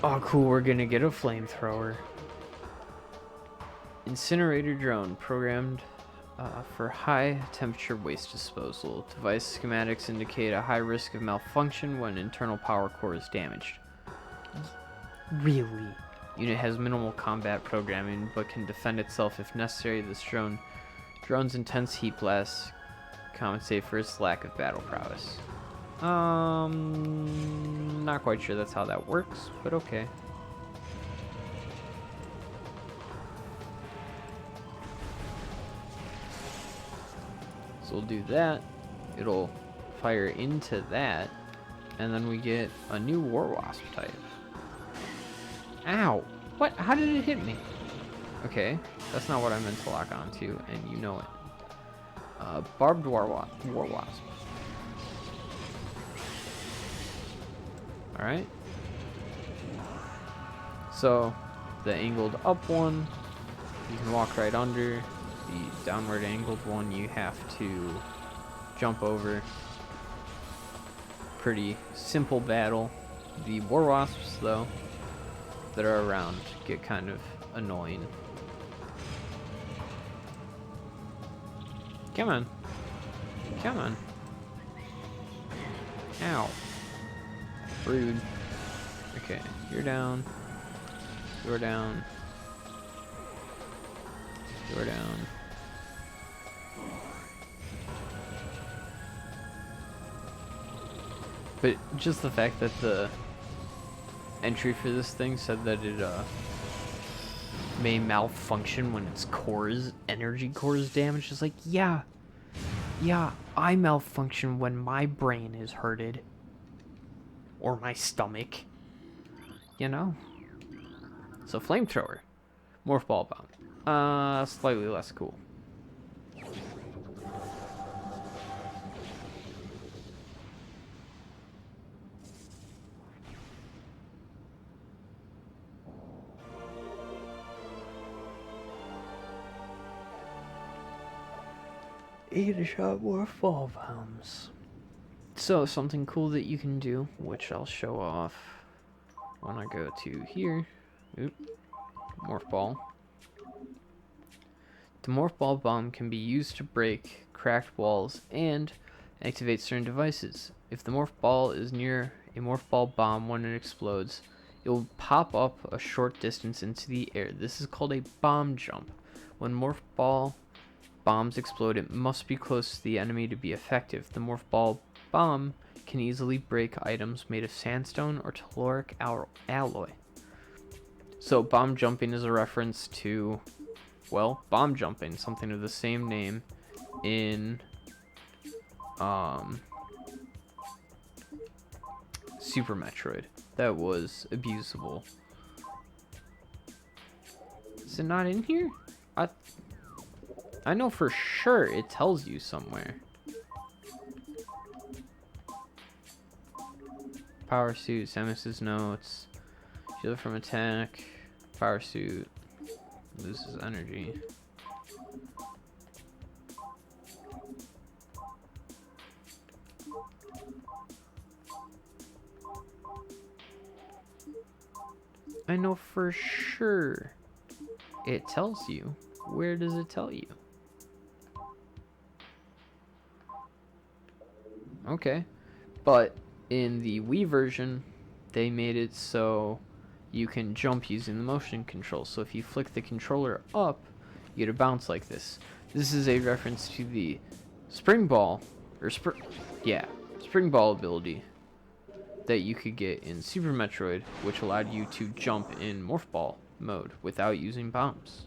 Oh, cool, we're gonna get a flamethrower. Incinerator drone programmed for high temperature waste disposal. Device schematics indicate a high risk of malfunction when internal power core is damaged. Really? Unit has minimal combat programming, but can defend itself if necessary. This drone's intense heat blasts compensate for its lack of battle prowess. Not quite sure that's how that works, but okay. So we'll do that. It'll fire into that. And then we get a new War Wasp type. Ow! What? How did it hit me? Okay, that's not what I meant to lock onto, and you know it. Barbed War Wasp. Alright. So, the angled up one, you can walk right under. The downward angled one, you have to jump over. Pretty simple battle. The War Wasps, though, that are around get kind of annoying. Come on. Come on. Ow. Rude. Okay, you're down. You're down. You're down. But just the fact that the entry for this thing said that it may malfunction when its energy cores damaged is like, yeah, I malfunction when my brain is hurted. Or my stomach. You know? So, Flamethrower. Morph Ball Bomb. Slightly less cool. Eight shot Morph Ball Bombs. So, something cool that you can do, which I'll show off when I go to here. Oop. Morph Ball. The Morph Ball Bomb can be used to break cracked walls and activate certain devices. If the Morph Ball is near a Morph Ball Bomb when it explodes, it will pop up a short distance into the air. This is called a bomb jump. When Morph Ball bombs explode, it must be close to the enemy to be effective. The Morph Ball Bomb can easily break items made of sandstone or telluric alloy. So bomb jumping is a reference to, well, bomb jumping, something of the same name in Super Metroid that was abusable. Is it not in here? I know for sure it tells you somewhere. Power suit, Samus's notes, shield from attack, power suit, loses energy. I know for sure it tells you. Where does it tell you? Okay, but in the Wii version, they made it so you can jump using the motion control. So if you flick the controller up, you get a bounce like this. This is a reference to the spring ball, or spring ball ability that you could get in Super Metroid, which allowed you to jump in Morph Ball mode without using bombs.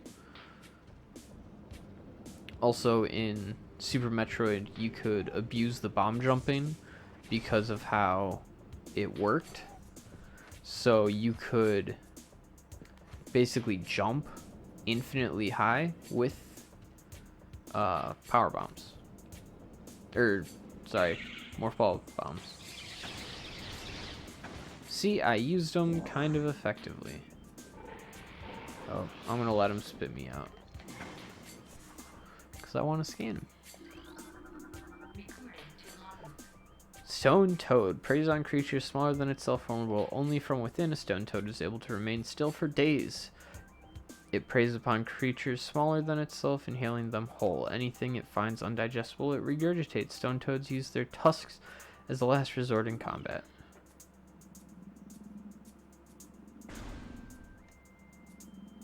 Also in Super Metroid, you could abuse the bomb jumping because of how it worked. So you could basically jump infinitely high with power bombs. Morph Ball bombs. See, I used them kind of effectively. Oh, I'm gonna let him spit me out. Because I want to scan him. Stone Toad preys on creatures smaller than itself, vulnerable only from within. A stone toad is able to remain still for days. It preys upon creatures smaller than itself, inhaling them whole. Anything it finds undigestible, it regurgitates. Stone toads use their tusks as the last resort in combat.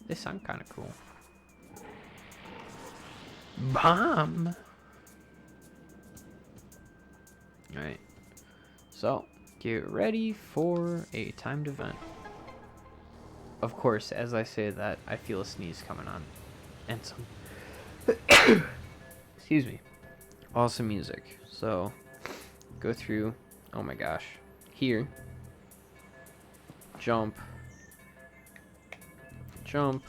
They sound kind of cool. Bomb! Alright. So, get ready for a timed event. Of course, as I say that, I feel a sneeze coming on. And some... Excuse me. awesome music. So go through, oh my gosh, here, jump, jump.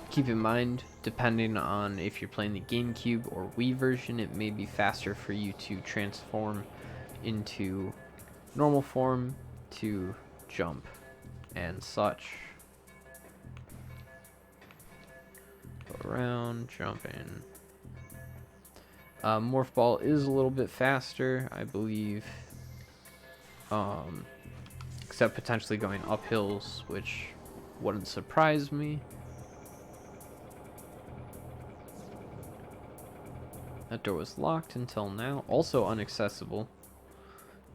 Keep in mind, depending on if you're playing the GameCube or Wii version, it may be faster for you to transform into normal form to jump and such. Go around, jumping. Morph Ball is a little bit faster, I believe. Except potentially going up hills, which wouldn't surprise me. That door was locked until now. Also inaccessible,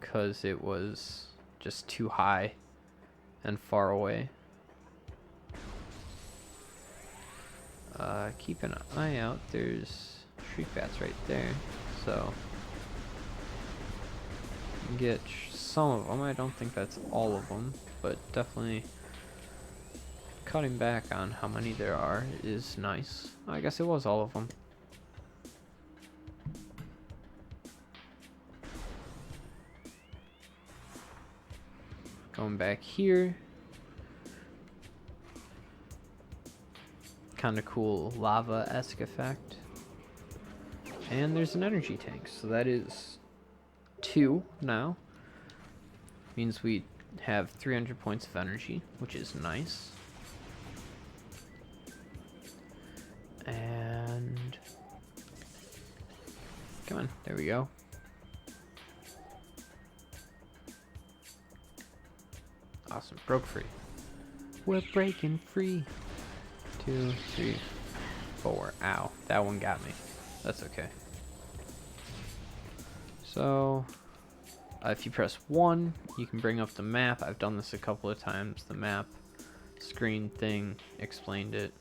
because it was just too high and far away. Keep an eye out. There's shriek bats right there, so you can get some of them. I don't think that's all of them, but definitely cutting back on how many there are is nice. I guess it was all of them. Going back here. Kind of cool lava-esque effect. And there's an energy tank, so that is 2 now. Means we have 300 points of energy, which is nice. And come on, there we go. Awesome, broke free. We're breaking free. 2, 3, 4. Ow, that one got me. That's okay. So, if you press 1, you can bring up the map. I've done this a couple of times. The map screen thing explained it.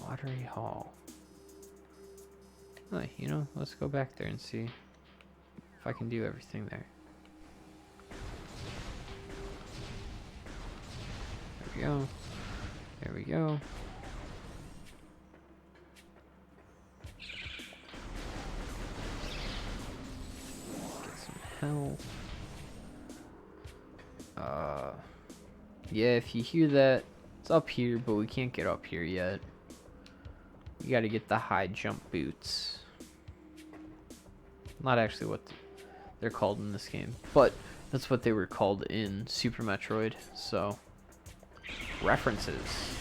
Watery Hall. Oh, you know, let's go back there and see if I can do everything there. There we go. There we go. Get some health. Yeah, if you hear that, it's up here, but we can't get up here yet. You gotta get the high jump boots. Not actually what they're called in this game, but that's what they were called in Super Metroid, so references.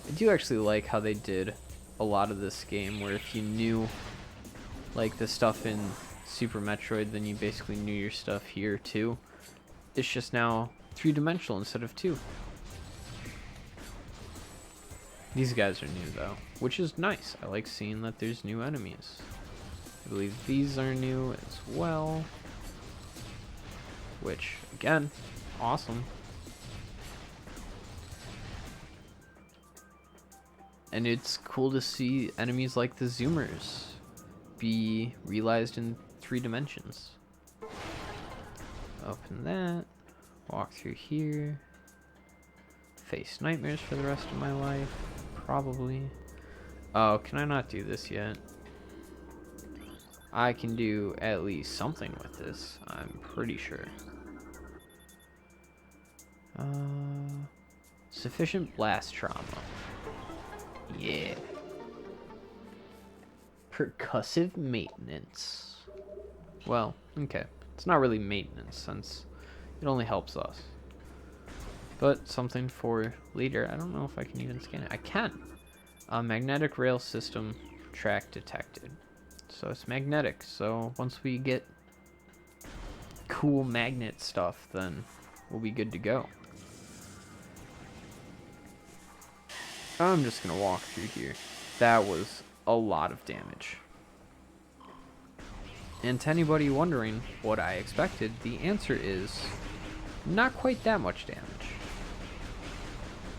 I do actually like how they did a lot of this game, where if you knew like the stuff in Super Metroid, then you basically knew your stuff here too. It's just now 3-dimensional instead of 2. These guys are new though, which is nice. I like seeing that there's new enemies. I believe these are new as well, which again, awesome. And it's cool to see enemies like the Zoomers be realized in 3 dimensions. Open that, walk through here, face nightmares for the rest of my life, probably. Oh, can I not do this yet? I can do at least something with this, I'm pretty sure. Sufficient blast trauma. Yeah. Percussive maintenance. Well, okay. It's not really maintenance since it only helps us. But something for later. I don't know if I can even scan it. I can. Magnetic rail system track detected. So it's magnetic. So once we get cool magnet stuff, then we'll be good to go. I'm just gonna walk through here. That was a lot of damage. And to anybody wondering what I expected, the answer is not quite that much damage.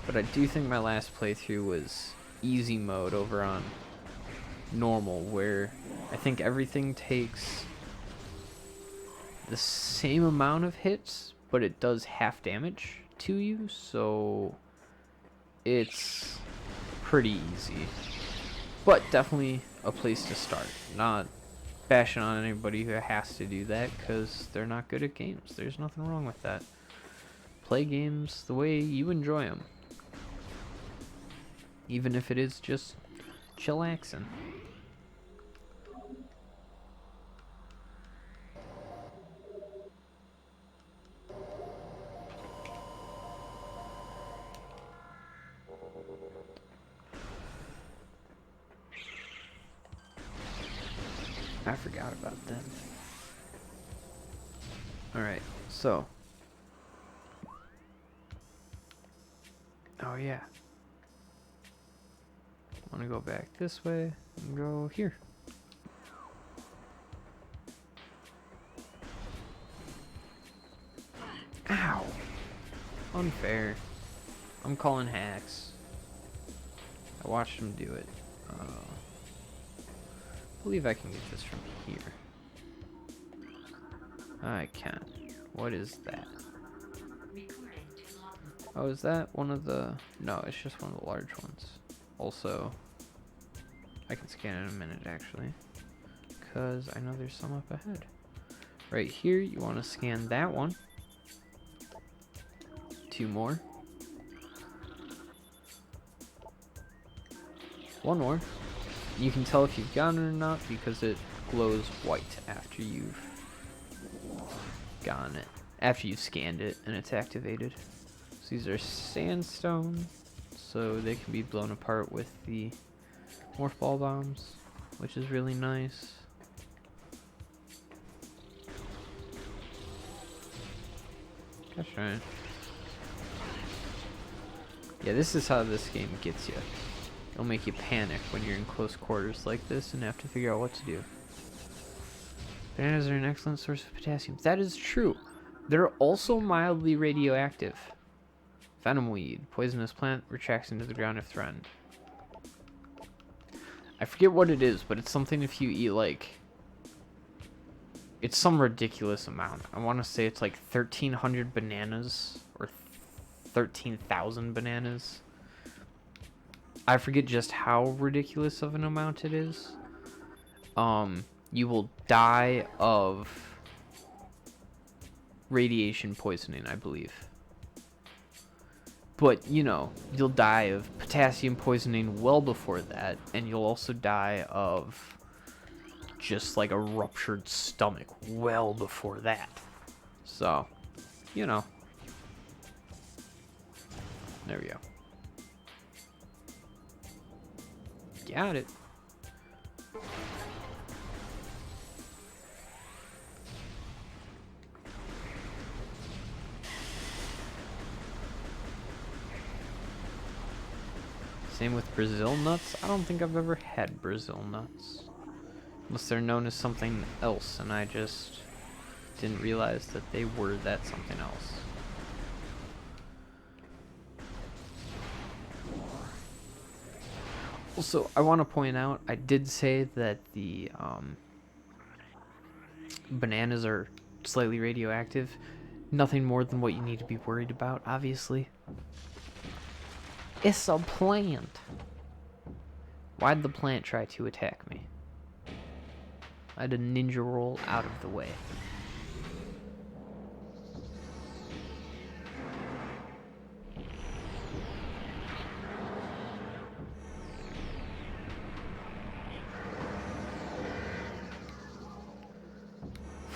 But I do think my last playthrough was easy mode over on normal, where I think everything takes the same amount of hits, but it does half damage to you, so it's pretty easy. But definitely a place to start. Not bashing on anybody who has to do that, because they're not good at games. There's nothing wrong with that. Play games the way you enjoy them. Even if it is just chillaxing. I forgot about that. Alright, so. Oh yeah. I want to go back this way and go here. Ow! Unfair. I'm calling hacks. I watched him do it. I believe I can get this from here. I can. What is that? Oh, is that one of the... No, it's just one of the large ones. Also, I can scan in a minute, actually, because I know there's some up ahead. Right here, you want to scan that one. 2 more. 1 more. You can tell if you've gotten it or not because it glows white after you've gotten it. After you've scanned it and it's activated. So these are sandstone, so they can be blown apart with the morph ball bombs, which is really nice. That's right. Yeah, this is how this game gets you. It'll make you panic when you're in close quarters like this and have to figure out what to do. Bananas are an excellent source of potassium. That is true. They're also mildly radioactive. Venom weed. Poisonous plant retracts into the ground if threatened. I forget what it is, but it's something if you eat like... It's some ridiculous amount. I want to say it's like 1,300 bananas or 13,000 bananas. I forget just how ridiculous of an amount it is. You will die of radiation poisoning, I believe. But, you know, you'll die of potassium poisoning well before that, and you'll also die of just like a ruptured stomach well before that. So, you know. There we go. Got it. Same with Brazil nuts. I don't think I've ever had Brazil nuts. Unless they're known as something else and I just didn't realize that they were that something else. Also, I want to point out, I did say that the bananas are slightly radioactive. Nothing more than what you need to be worried about, obviously. It's a plant. Why'd the plant try to attack me? I had a ninja roll out of the way.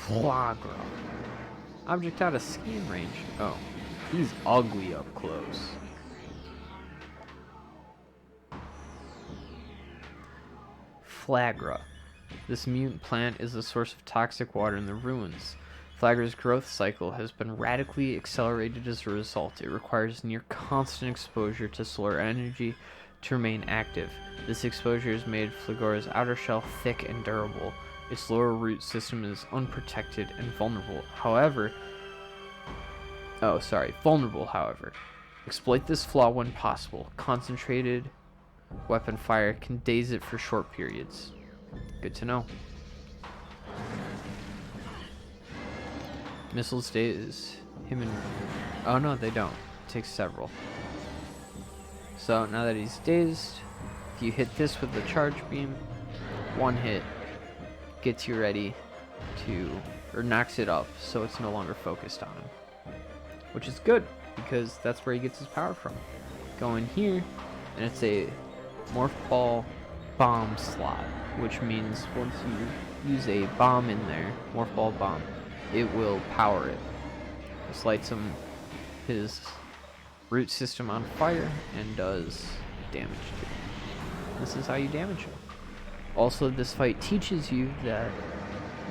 Flagra. Object out of scan range. Oh, he's ugly up close. Flagra. This mutant plant is the source of toxic water in the ruins. Flagra's growth cycle has been radically accelerated as a result. It requires near constant exposure to solar energy to remain active. This exposure has made Flagra's outer shell thick and durable. Its lower root system is unprotected and vulnerable. Vulnerable, however. Exploit this flaw when possible. Concentrated weapon fire can daze it for short periods. Good to know. Missiles daze him in... Oh no, they don't. It takes several. So now that he's dazed, if you hit this with the charge beam, one hit gets you ready to, or knocks it up so it's no longer focused on him. Which is good, because that's where he gets his power from. Go in here, and it's a Morph Ball bomb slot, which means once you use a bomb in there, Morph Ball bomb, it will power it. This lights his root system on fire and does damage to it. This is how you damage him. Also, this fight teaches you that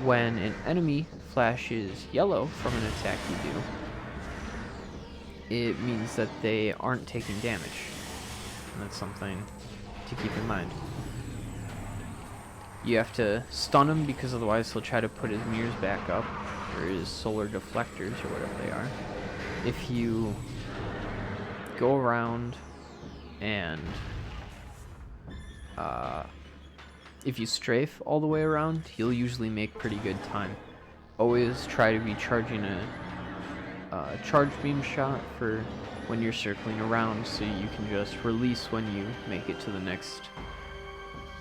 when an enemy flashes yellow from an attack you do, it means that they aren't taking damage. And that's something to keep in mind. You have to stun him because otherwise he'll try to put his mirrors back up, or his solar deflectors, or whatever they are. If you go around and if you strafe all the way around, he'll usually make pretty good time. Always try to be charging a charge beam shot for when you're circling around, so you can just release when you make it to the next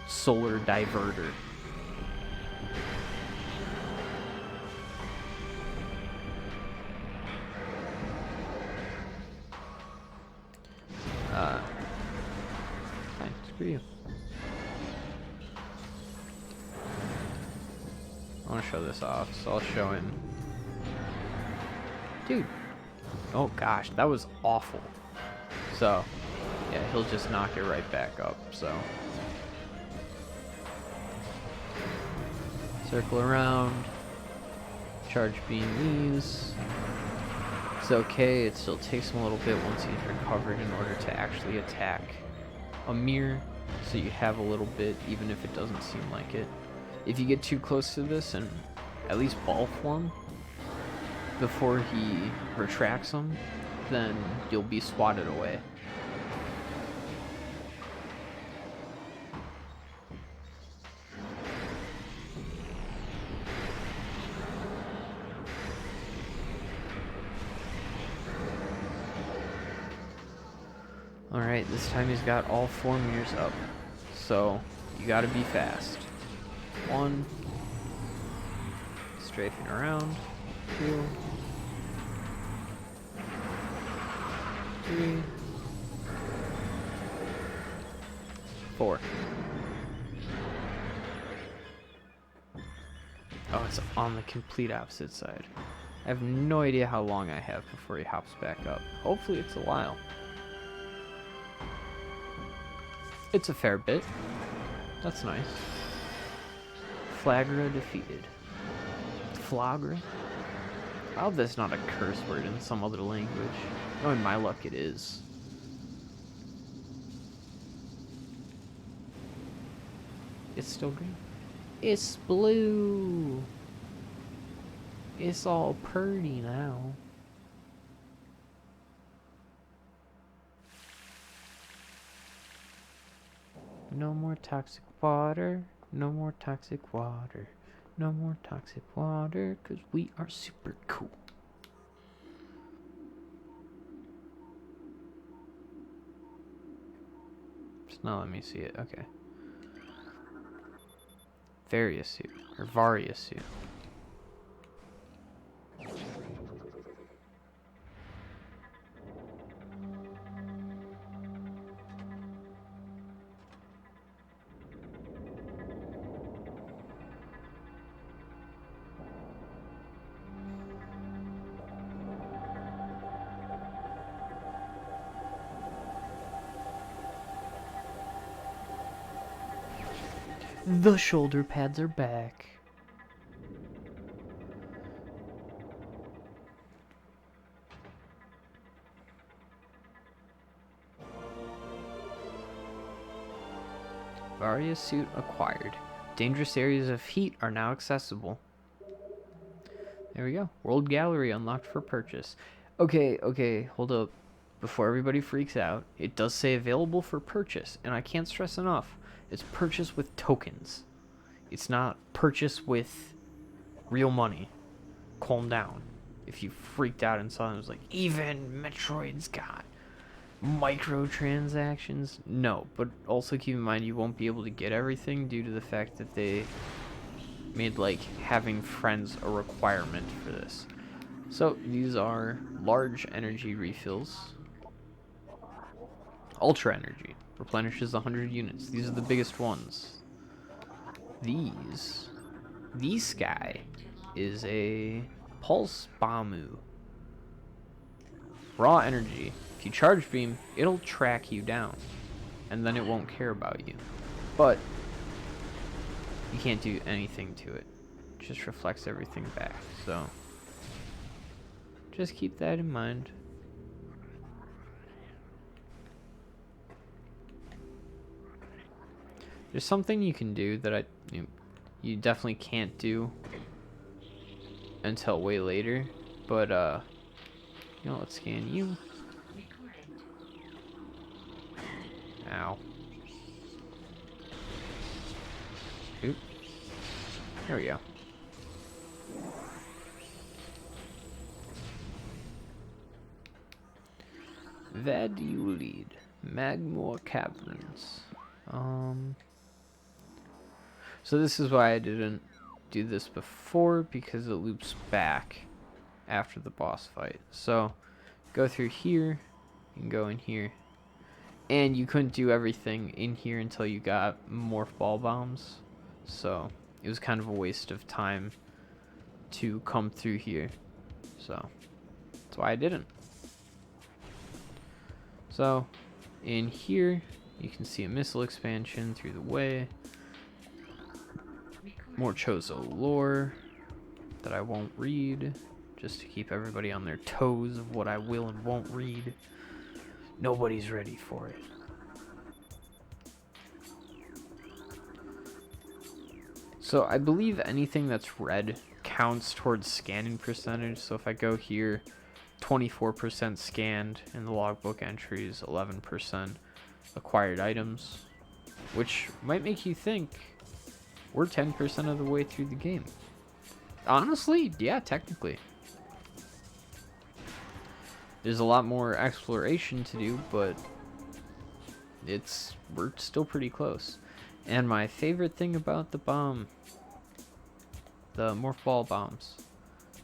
solar diverter. Fine, screw you. I want to show this off, so I'll show him. Dude. Oh gosh, that was awful. So, yeah, he'll just knock it right back up, so. Circle around. Charge beam leaves. It's okay, it still takes him a little bit once he's recovered in order to actually attack a mirror, so you have a little bit, even if it doesn't seem like it. If you get too close to this and at least ball form before he retracts them, then you'll be swatted away. Alright, this time he's got all 4 mirrors up, so you gotta be fast. 1, strafing around, 2, 3, 4. Oh, it's on the complete opposite side. I have no idea how long I have before he hops back up. Hopefully it's a while. It's a fair bit. That's nice. Flagra defeated. Flagra? I hope that's not a curse word in some other language. Oh, in my luck it is. It's still green. It's blue. It's all purty now. No more toxic water. No more toxic water. No more toxic water, 'cause we are super cool. Just not let me see it. Okay. Various suit, or Various suit. The shoulder pads are back. Various suit acquired. Dangerous areas of heat are now accessible. There we go. World Gallery unlocked for purchase. Okay, hold up. Before everybody freaks out, it does say available for purchase, and I can't stress enough. It's purchase with tokens. It's not purchase with real money. Calm down. If you freaked out and saw it was like, even Metroid's got Microtransactions? No, but also keep in mind you won't be able to get everything due to the fact that they made like having friends a requirement for this. So these are large energy refills. Ultra energy replenishes 100 units. These are the biggest ones. This guy is a pulse bombu. Raw energy. If you charge beam, it'll track you down, and then it won't care about you. But you can't do anything to it. It just reflects everything back. So just keep that in mind. There's something you can do that you definitely can't do until way later, but you know, let's scan you. Ow. Oop. There we go. Where do you lead? Magmore Caverns. So this is why I didn't do this before, because it loops back after the boss fight. So go through here, you can go in here, and you couldn't do everything in here until you got Morph Ball Bombs. So it was kind of a waste of time to come through here. So that's why I didn't. So in here you can see a missile expansion through the way. More Chozo lore that I won't read, just to keep everybody on their toes of what I will and won't read. Nobody's ready for it. So I believe anything that's red counts towards scanning percentage. So if I go here, 24% scanned in the logbook entries, 11% acquired items, which might make you think we're 10% of the way through the game. Honestly, yeah, technically. There's a lot more exploration to do, but we're still pretty close. And my favorite thing about the Morph Ball bombs,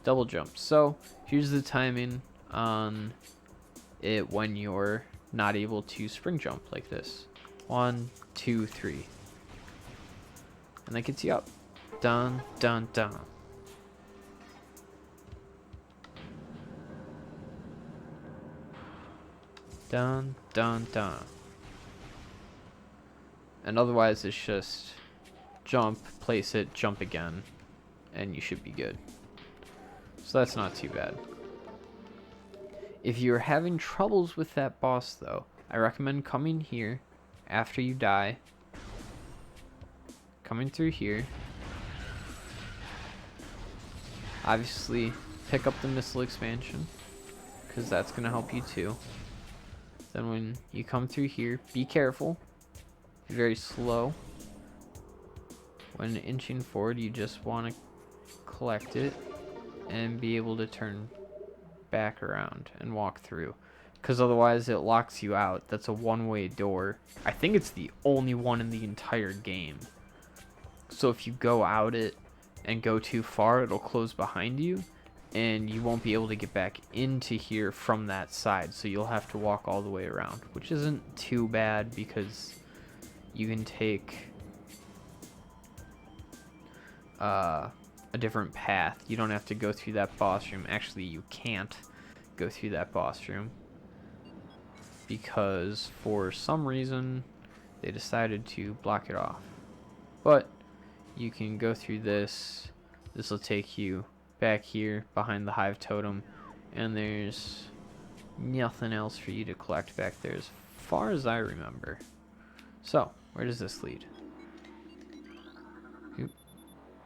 double jump. So here's the timing on it when you're not able to spring jump like this. 1, 2, 3. And that gets you up. Dun, dun, dun. Dun, dun, dun. And otherwise it's just jump, place it, jump again, and you should be good. So that's not too bad. If you're having troubles with that boss though, I recommend coming here after you die. Coming through here. Obviously, pick up the missile expansion, because that's going to help you too. Then when you come through here, be careful. Be very slow. When inching forward, you just want to collect it and be able to turn back around and walk through. Because otherwise it locks you out. That's a one-way door. I think it's the only one in the entire game. So if you go out it and go too far, it'll close behind you, and you won't be able to get back into here from that side. So you'll have to walk all the way around, which isn't too bad because you can take a different path. You don't have to go through that boss room. Actually, you can't go through that boss room because for some reason they decided to block it off. But you can go through this. This will take you back here behind the hive totem, and there's nothing else for you to collect back there as far as I remember. So where does this lead? Oop.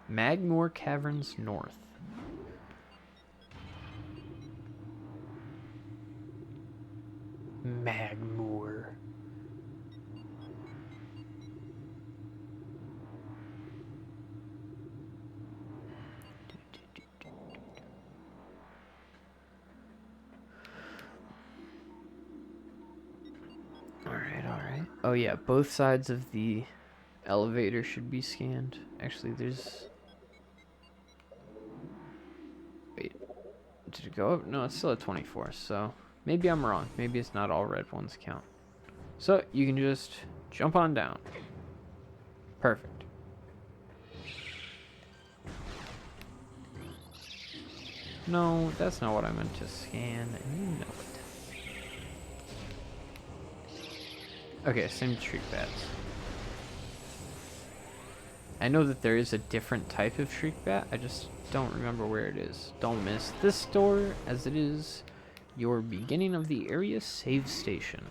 Magmore Caverns North. Magmore. Oh yeah, both sides of the elevator should be scanned. Actually, there's... Wait, did it go up? No, it's still at 24, so maybe I'm wrong. Maybe it's not all red ones count. So you can just jump on down. Perfect. No, that's not what I meant to scan, and you know it. Okay, same shriek bats. I know that there is a different type of shriek bat, I just don't remember where it is. Don't miss this door, as it is your beginning of the area save station.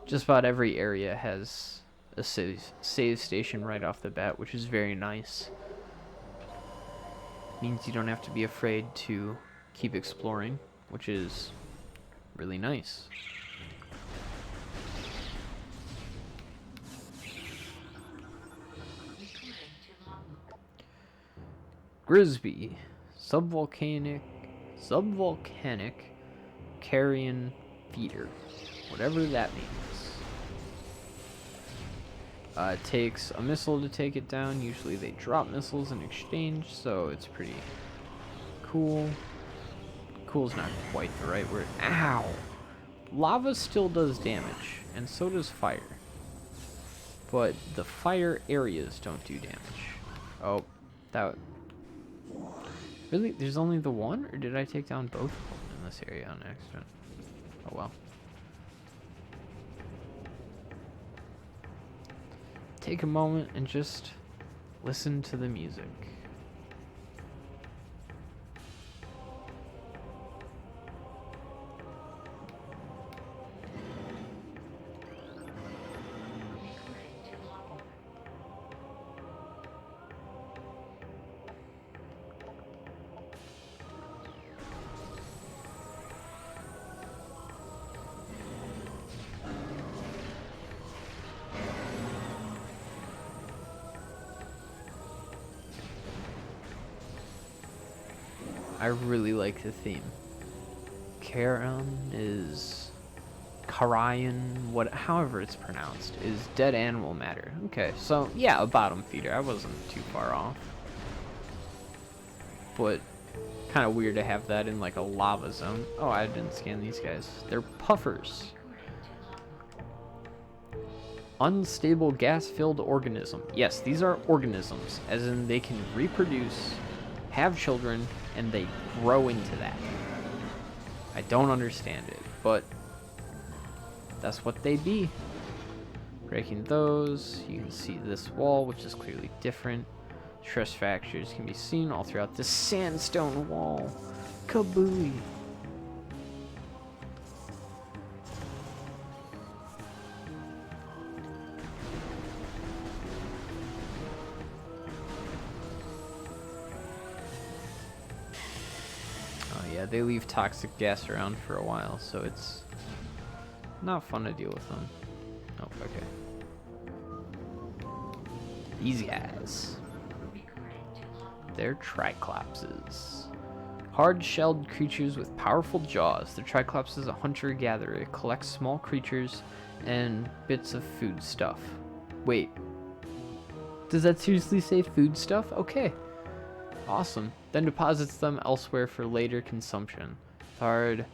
Just about every area has a save station right off the bat, which is very nice. Means you don't have to be afraid to keep exploring, which is really nice. Grisby, subvolcanic carrion feeder, whatever that means. It takes a missile to take it down. Usually they drop missiles in exchange, so it's pretty cool. Cool's not quite the right word. Ow! Lava still does damage, and so does fire. But the fire areas don't do damage. Oh, that... Really? There's only the one? Or did I take down both of them in this area on accident? Oh well. Take a moment and just listen to the music. I really like the theme. Karayan, however it's pronounced, is dead animal matter. Okay, so yeah, a bottom feeder. I wasn't too far off. But kind of weird to have that in like a lava zone. Oh, I didn't scan these guys. They're puffers. Unstable gas-filled organism. Yes, these are organisms, as in they can reproduce, have children, and they grow into that. I don't understand it, but that's what they be. Breaking those, you can see this wall, which is clearly different. Stress fractures can be seen all throughout this sandstone wall. Kabooey. Yeah, they leave toxic gas around for a while, so it's not fun to deal with them. Oh, okay. These guys. They're Triclopses. Hard-shelled creatures with powerful jaws. The Triclops is a hunter-gatherer. It collects small creatures and bits of food stuff. Wait. Does that seriously say food stuff? Okay. Awesome. Then deposits them elsewhere for later consumption. Hard,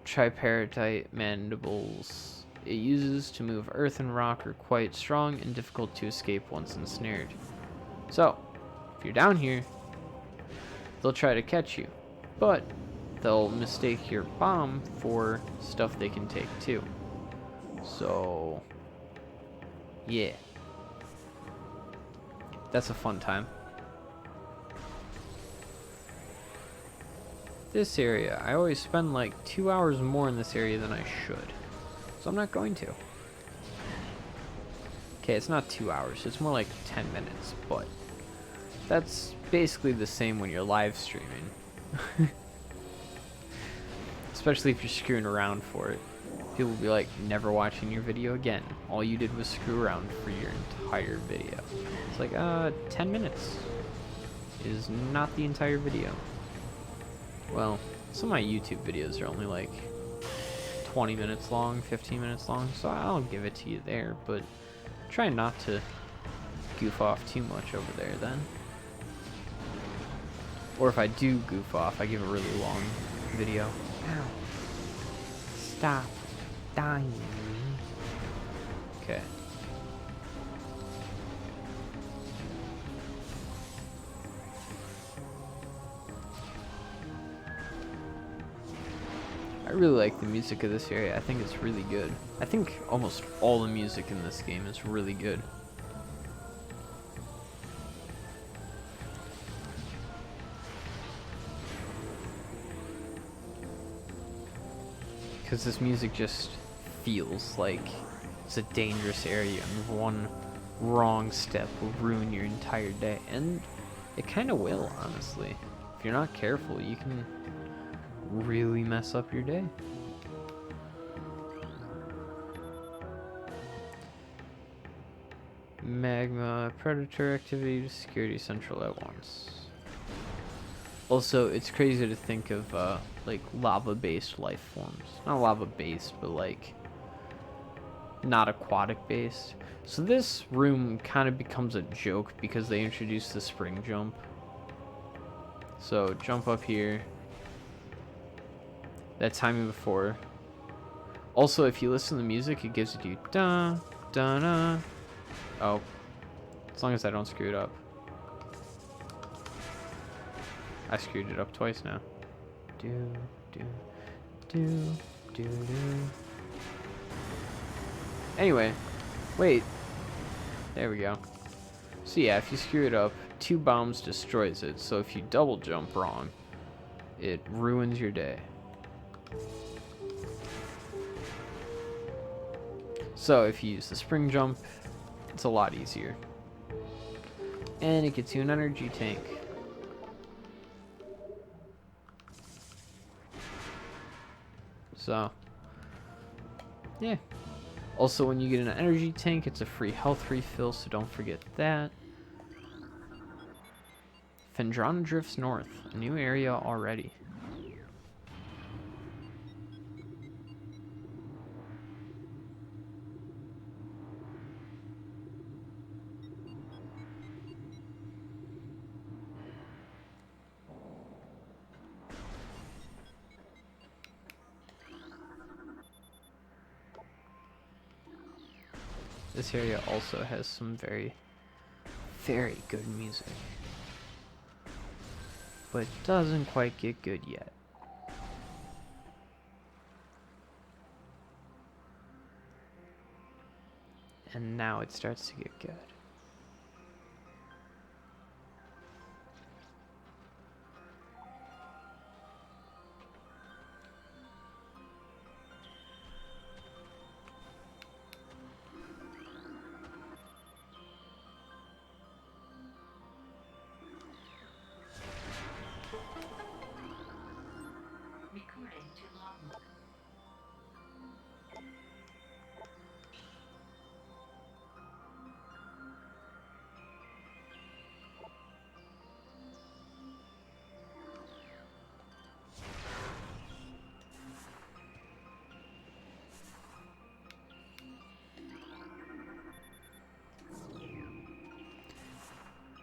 tripartite mandibles it uses to move earth and rock are quite strong and difficult to escape once ensnared. So, if you're down here, they'll try to catch you, but they'll mistake your bomb for stuff they can take too. So, yeah. That's a fun time. This area, I always spend like 2 hours more in this area than I should. So I'm not going to. Okay, it's not 2 hours, it's more like 10 minutes, but that's basically the same when you're live streaming. Especially if you're screwing around for it. People will be like, never watching your video again. All you did was screw around for your entire video. It's like, 10 minutes is not the entire video. Well, some of my YouTube videos are only like 20 minutes long, 15 minutes long, so I'll give it to you there, but try not to goof off too much over there then. Or if I do goof off, I give a really long video. Ow. Stop dying. Okay. I really like the music of this area. I think it's really good. I think almost all the music in this game is really good. Because this music just feels like it's a dangerous area, and one wrong step will ruin your entire day. And it kind of will, honestly. If you're not careful, you can really mess up your day. Magma, predator activity, security central at once. Also, it's crazy to think of like lava-based life forms. Not lava-based, but like not aquatic-based. So this room kind of becomes a joke because they introduced the spring jump. So jump up here. That timing before. Also, if you listen to the music, it gives you da da da. Oh, as long as I don't screw it up. I screwed it up twice now. Do do do do do. Anyway, wait. There we go. So yeah, if you screw it up, 2 bombs destroys it. So if you double jump wrong, it ruins your day. So if you use the spring jump, it's a lot easier. And it gets you an energy tank. So, yeah. Also, when you get an energy tank, it's a free health refill, so don't forget that. Fendrana drifts north. A new area already. This area also has some very, very good music. But doesn't quite get good yet. And now it starts to get good.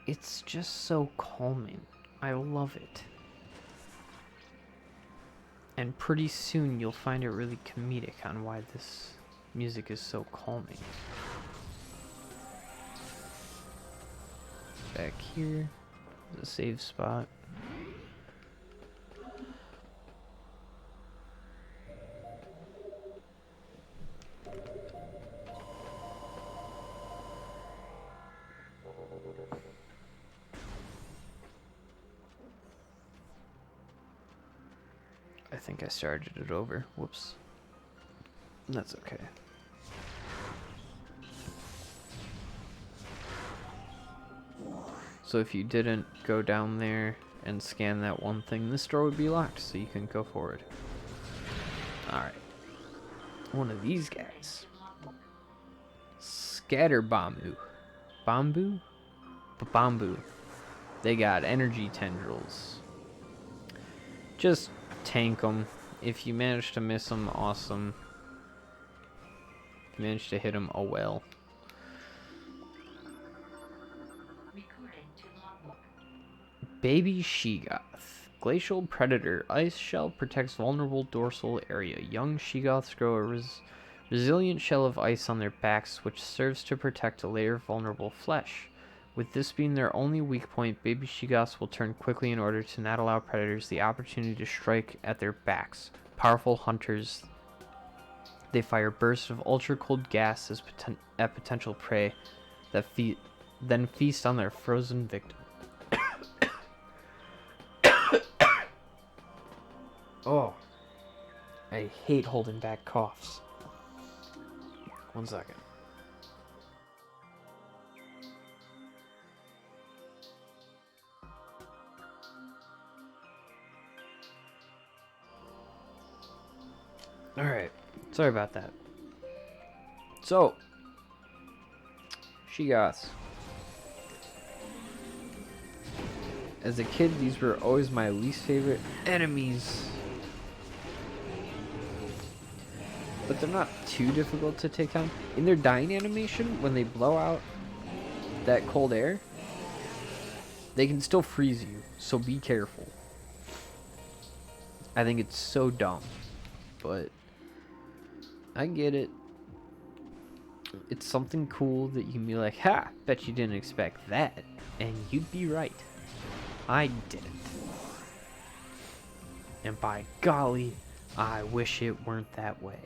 It's just so calming. I love it. And pretty soon you'll find it really comedic on why this music is so calming. Back here, the save spot. I think I started it over. Whoops. That's okay. So if you didn't go down there and scan that one thing, this door would be locked, so you can go forward. Alright. One of these guys. Scatter Bamboo. Bamboo? Bamboo. They got energy tendrils. Just tank them. If you manage to miss them, awesome. If you manage to hit them, oh well. Baby Sheegoth. Glacial Predator. Ice shell protects vulnerable dorsal area. Young Sheegoths grow a resilient shell of ice on their backs, which serves to protect a layer of vulnerable flesh. With this being their only weak point, baby Sheegoths will turn quickly in order to not allow predators the opportunity to strike at their backs. Powerful hunters, they fire bursts of ultra-cold gas at potential prey that then feast on their frozen victim. Oh, I hate holding back coughs. 1 second. Alright, sorry about that. So, Sheegoths. As a kid, these were always my least favorite enemies. But they're not too difficult to take on. In their dying animation, when they blow out that cold air, they can still freeze you, so be careful. I think it's so dumb, but I get it. It's something cool that you can be like, ha, bet you didn't expect that. And you'd be right. I didn't. And by golly, I wish it weren't that way.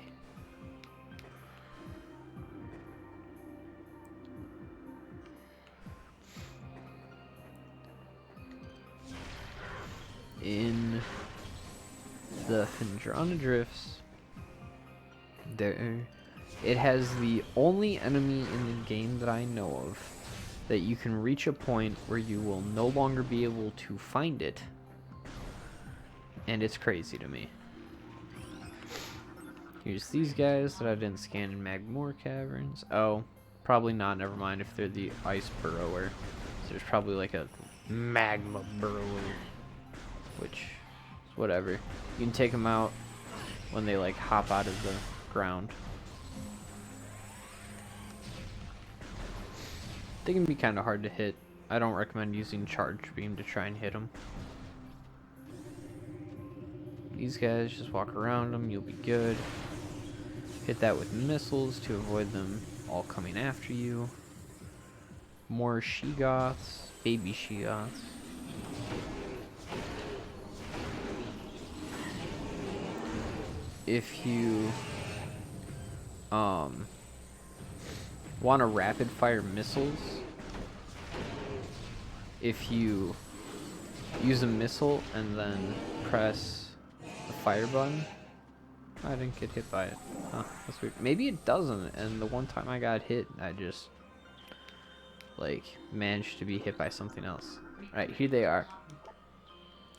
In the Phendrana Drifts, it has the only enemy in the game that I know of that you can reach a point where you will no longer be able to find it, and it's crazy to me. Here's these guys that I didn't scan in Magmoor Caverns. Oh, probably not, never mind, if they're the ice burrower. So there's probably like a magma burrower, which is whatever. You can take them out when they like hop out of the ground. They can be kind of hard to hit. I don't recommend using Charge Beam to try and hit them. These guys, just walk around them, you'll be good. Hit that with missiles to avoid them all coming after you. More Sheegoths, baby Sheegoths. If you want to rapid fire missiles, if you use a missile and then press the fire button, I didn't get hit by it. Huh, that's weird. Maybe it doesn't, and the one time I got hit, I just like managed to be hit by something else. Alright, here they are.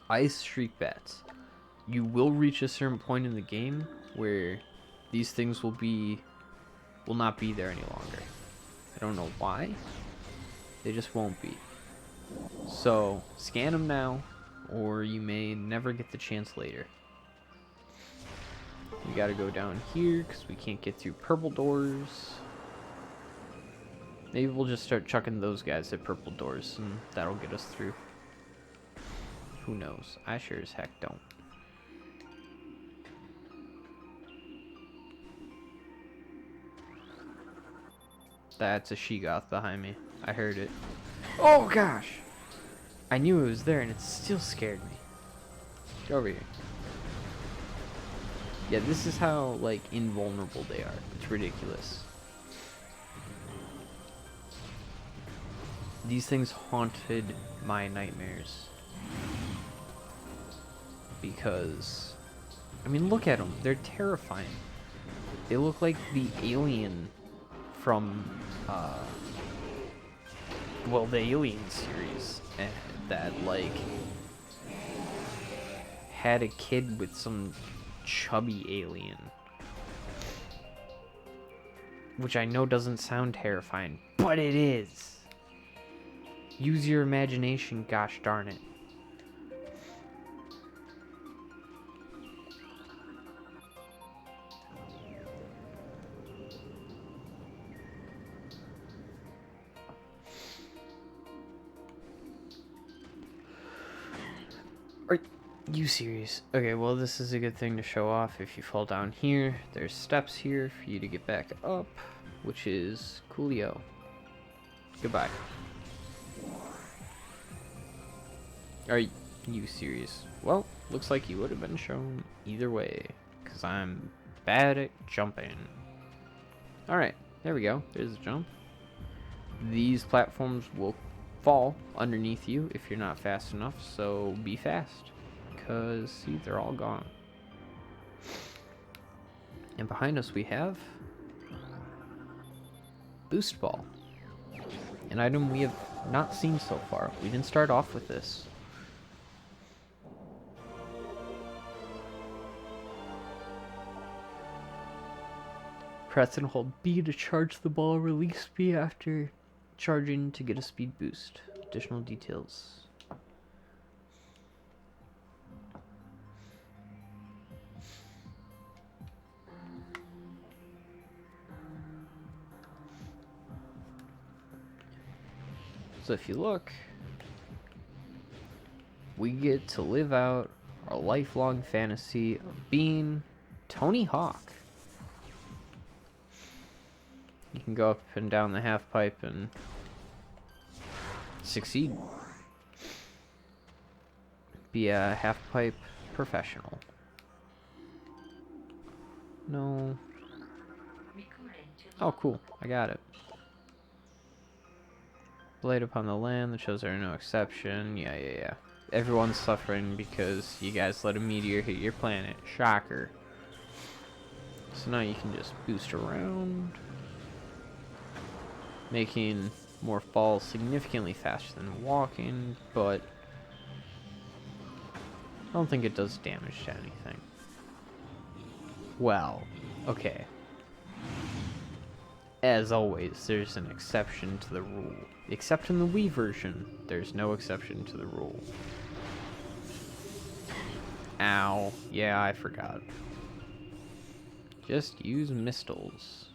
Ice Shriek Bats. You will reach a certain point in the game where these things will not be there any longer. I don't know why. They just won't be. So scan them now, or you may never get the chance later. We gotta go down here because we can't get through purple doors. Maybe we'll just start chucking those guys at purple doors and that'll get us through. Who knows? I sure as heck don't. That's a Sheegoth behind me. I heard it. Oh gosh! I knew it was there and it still scared me. Get over here. Yeah, this is how, like, invulnerable they are. It's ridiculous. These things haunted my nightmares. Because, I mean, look at them. They're terrifying. They look like the alien from, well, the Alien series. That, like, had a kid with some chubby alien, which I know doesn't sound terrifying, but it is. Use your imagination, gosh darn it. Are you serious? Okay, well, this is a good thing to show off. If you fall down here, there's steps here for you to get back up, which is coolio. Goodbye. Are you serious? Well, looks like you would have been shown either way, because I'm bad at jumping. Alright, there we go. There's a jump. These platforms will fall underneath you if you're not fast enough, so be fast, because see, they're all gone. And behind us we have Boost Ball, an item we have not seen so far. We didn't start off with this. Press and hold B to charge the ball, release B after charging to get a speed boost. Additional details. So if you look, we get to live out our lifelong fantasy of being Tony Hawk. You can go up and down the half pipe and succeed. Be a half pipe professional. No. Oh, cool. I got it. Blade upon the land, the shows are no exception. Yeah. Everyone's suffering because you guys let a meteor hit your planet. Shocker. So now you can just boost around, making Morph Ball significantly faster than walking, but I don't think it does damage to anything. Well, okay. As always, there's an exception to the rule. Except in the Wii version, there's no exception to the rule. Ow. Yeah, I forgot. Just use missiles.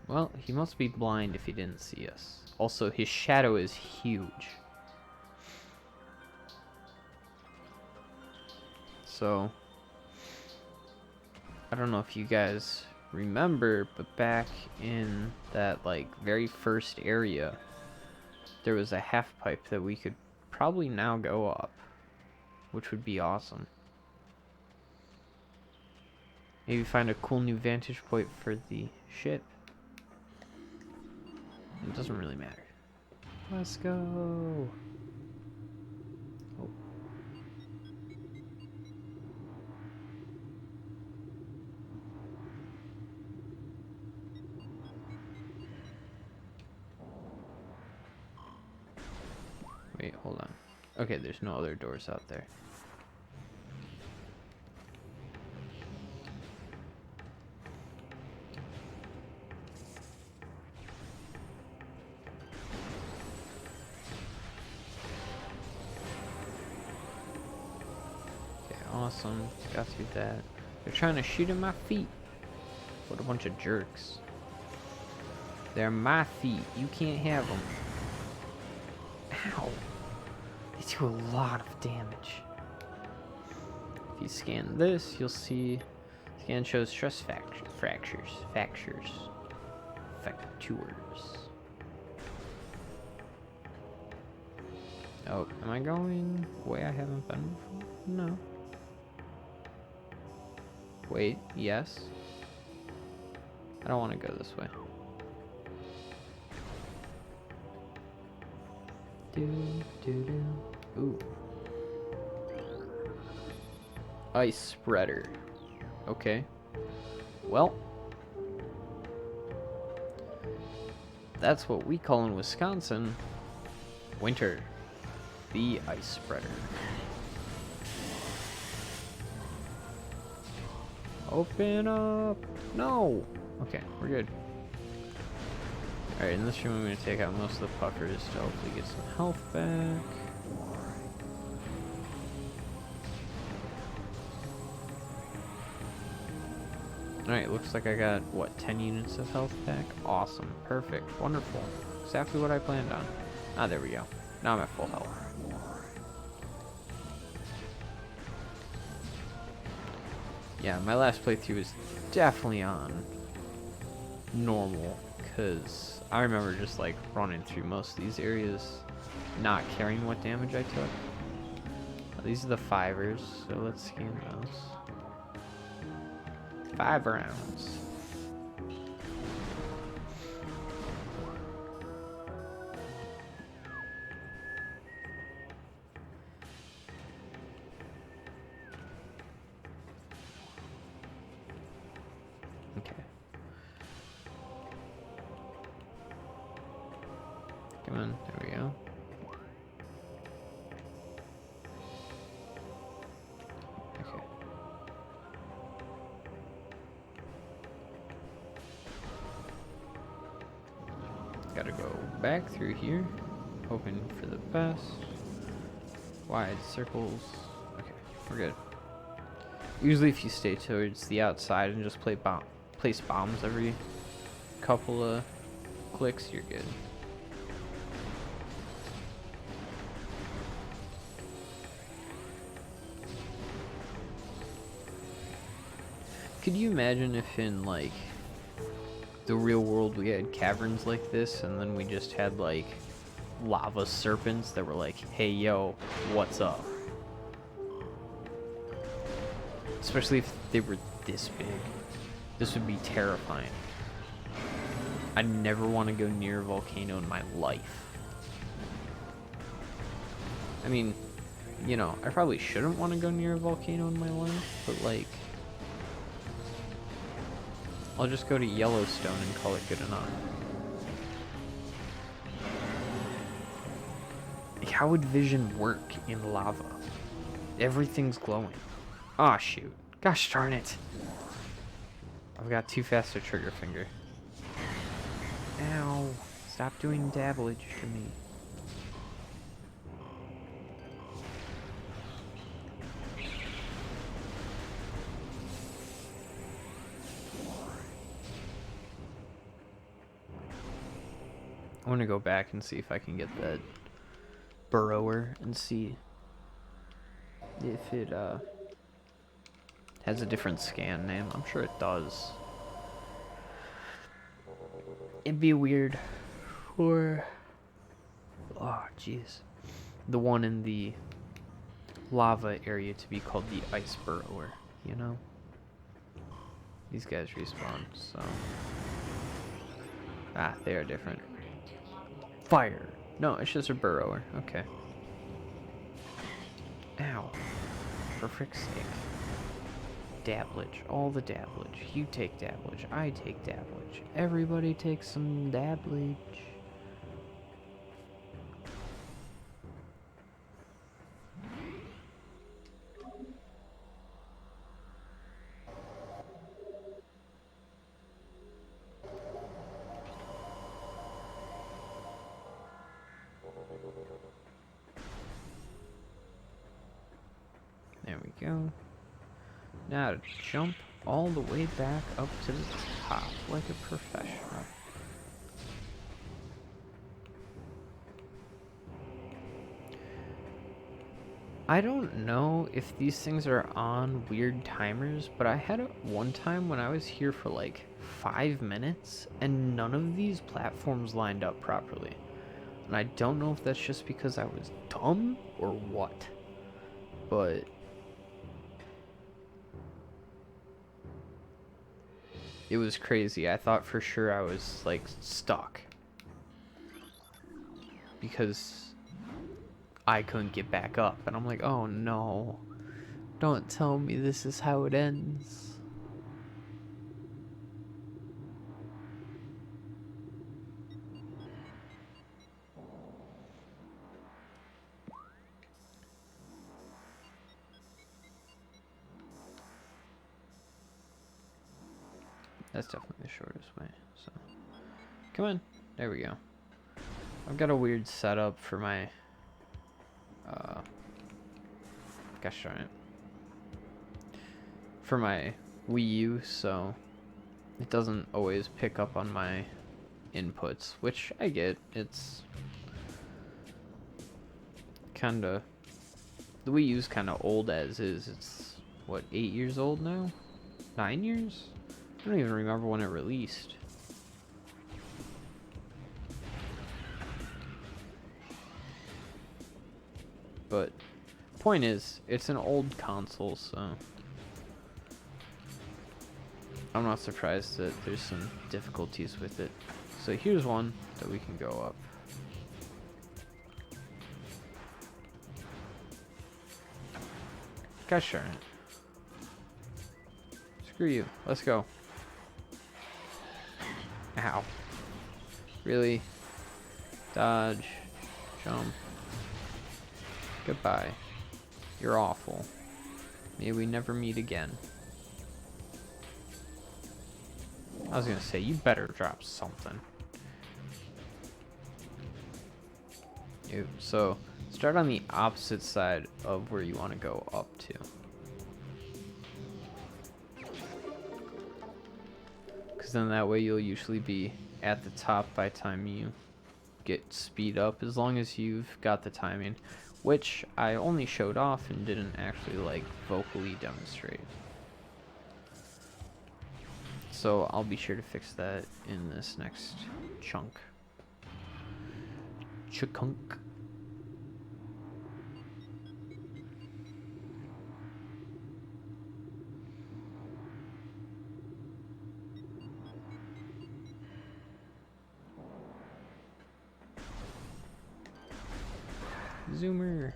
Well, he must be blind if he didn't see us. Also, his shadow is huge. So, I don't know if you guys remember, but back in that, like, very first area, there was a half pipe that we could probably now go up, which would be awesome. Maybe find a cool new vantage point for the ship. It doesn't really matter. Let's go. Oh. Wait, hold on. Okay, there's no other doors out there. Awesome, got through that. They're trying to shoot at my feet. What a bunch of jerks. They're my feet. You can't have them. Ow. They do a lot of damage. If you scan this, you'll see scan shows stress fractures. Oh, am I going the way I haven't been before? No. Wait, yes. I don't want to go this way. Ooh. Ice spreader. Okay. Well, that's what we call in Wisconsin winter. The ice spreader. Open up. No. Okay, we're good. Alright, in this room I'm going to take out most of the puffers to hopefully get some health back. Alright, looks like I got, what, 10 units of health back? Awesome. Perfect. Wonderful. Exactly what I planned on. Ah, there we go. Now I'm at full health. Yeah, my last playthrough was definitely on normal, because I remember just, like, running through most of these areas, not caring what damage I took. These are the 5ers, so let's scan those. 5 rounds. Okay. Come on, there we go. Okay. Gotta go back through here, hoping for the best. Wide circles. Okay, we're good. Usually if you stay towards the outside and just place bombs every couple of clicks, you're good. Could you imagine if in, like, the real world we had caverns like this, and then we just had, like, lava serpents that were like, hey, yo, what's up? Especially if they were this big. This would be terrifying. I never want to go near a volcano in my life. I mean, you know, I probably shouldn't want to go near a volcano in my life, but, like, I'll just go to Yellowstone and call it good enough. Like, how would vision work in lava? Everything's glowing. Ah, shoot. Gosh darn it. I've got too fast a trigger finger. Ow. Stop doing dabblage to me. I want to go back and see if I can get that burrower and see if it has a different scan name. I'm sure it does. It'd be weird for, oh jeez, the one in the lava area to be called the ice burrower, you know? These guys respawn, so... Ah, they are different. Fire! No, it's just a burrower. Okay. Ow. For frick's sake. Dabblage. All the dabblage. You take dabblage. I take dabblage. Everybody takes some dabblage. There we go. Now to jump all the way back up to the top like a professional. I don't know if these things are on weird timers, but I had it one time when I was here for like 5 minutes and none of these platforms lined up properly. And I don't know if that's just because I was dumb or what, but it was crazy. I thought for sure I was like stuck because I couldn't get back up, and I'm like, oh no, don't tell me this is how it ends. That's definitely the shortest way, so come on, there we go. I've got a weird setup for my gosh darn it, for my Wii U, so it doesn't always pick up on my inputs, which I get. It's kind of, the Wii U's kind of old as is. It's what, 8 years old now? 9 years? I don't even remember when it released. But point is, it's an old console, so I'm not surprised that there's some difficulties with it. So here's one that we can go up. Gosh darn it. Screw you. Let's go. Ow. Really? Dodge. Jump. Goodbye. You're awful. May we never meet again. I was gonna say, you better drop something. Ew. So, start on the opposite side of where you want to go up to. Because then that way you'll usually be at the top by the time you get speed up, as long as you've got the timing. Which I only showed off and didn't actually like vocally demonstrate. So I'll be sure to fix that in this next chunk. Chunk. Zoomer.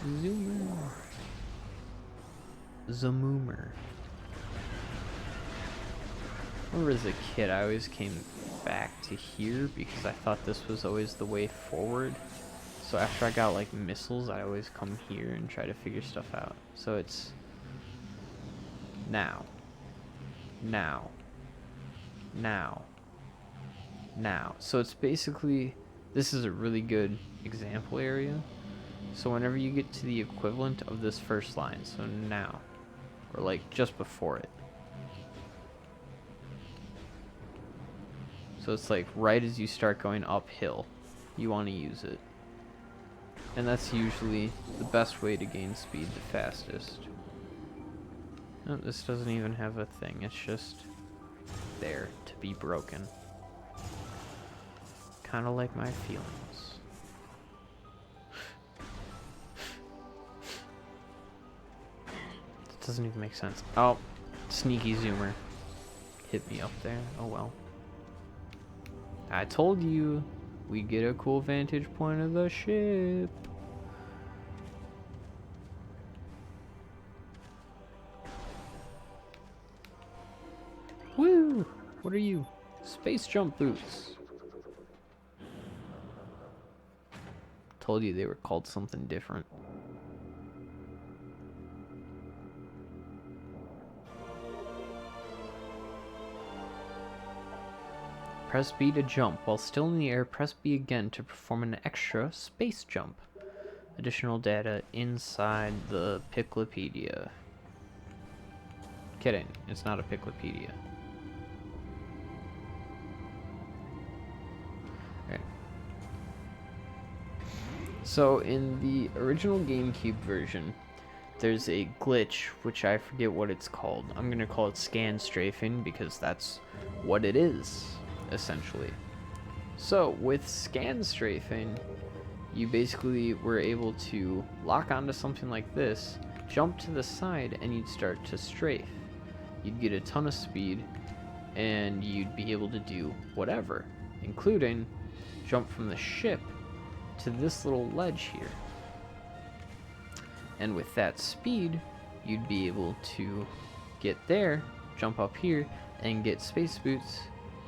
Zoomer. Zamoomer. I remember as a kid, I always came back to here because I thought this was always the way forward. So after I got like missiles, I always come here and try to figure stuff out. So it's now. Now. Now. Now. So it's basically, this is a really good example area. So whenever you get to the equivalent of this first line, so now, or like just before it. So it's like right as you start going uphill, you want to use it. And that's usually the best way to gain speed the fastest. No, this doesn't even have a thing, it's just there to be broken. Kind of like my feelings. That doesn't even make sense. Oh, sneaky zoomer. Hit me up there. Oh well. I told you we get a cool vantage point of the ship. Woo! What are you? Space jump boots. Told you they were called something different. Press B to jump. While still in the air, press B again to perform an extra space jump. Additional data inside the Piclopedia. Kidding, it's not a Piclopedia. Okay. So in the original GameCube version, there's a glitch, which I forget what it's called. I'm gonna call it scan strafing because that's what it is, essentially. So with scan strafing, you basically were able to lock onto something like this, jump to the side, and you'd start to strafe. You'd get a ton of speed, and you'd be able to do whatever, including jump from the ship to this little ledge here. And with that speed, you'd be able to get there, jump up here, and get space boots,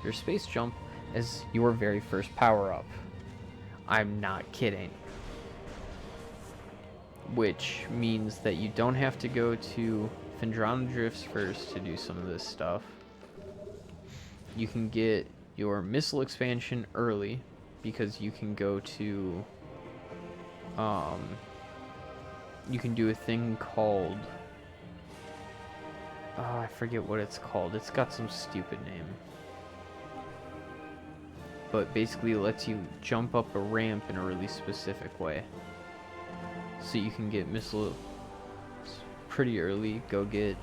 your space jump, as your very first power-up. I'm not kidding. Which means that you don't have to go to Phendrana Drifts first to do some of this stuff. You can get your missile expansion early because you can go to you can do a thing called Oh, I forget what it's called. It's got some stupid name. But basically it lets you jump up a ramp in a really specific way. So you can get missiles pretty early. Go get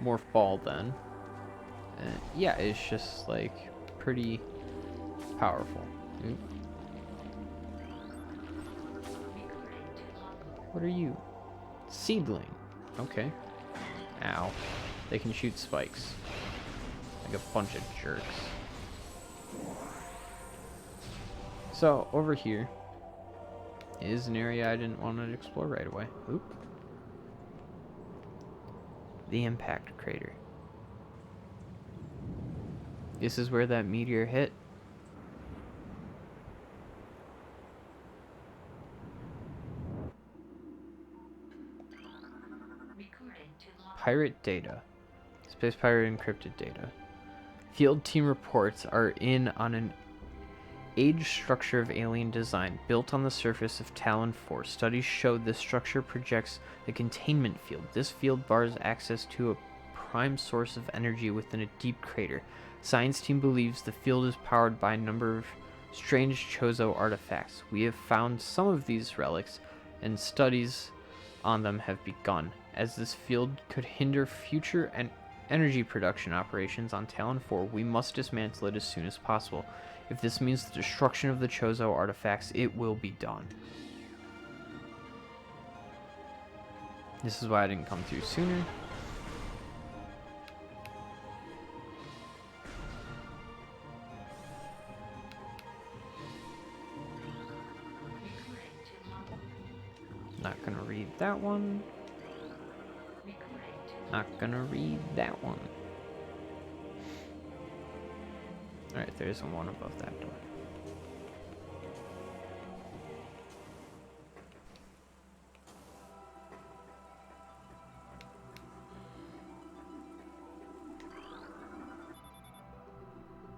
Morph Ball then. And yeah, it's just like pretty powerful. Oop. What are you? Seedling. Okay. Ow. They can shoot spikes. Like a bunch of jerks. So, over here is an area I didn't want to explore right away. Oop. The impact crater. This is where that meteor hit. Pirate data. Space pirate encrypted data. Field team reports are in on an aged structure of alien design built on the surface of Talon 4. Studies showed this structure projects a containment field. This field bars access to a prime source of energy within a deep crater. Science team believes the field is powered by a number of strange Chozo artifacts. We have found some of these relics, and studies on them have begun, as this field could hinder future energy production operations on Talon 4. We must dismantle it as soon as possible. If this means the destruction of the Chozo artifacts, it will be done. This is why I didn't come through sooner. Not gonna read that one. Not gonna read that one. Alright, there isn't one above that door.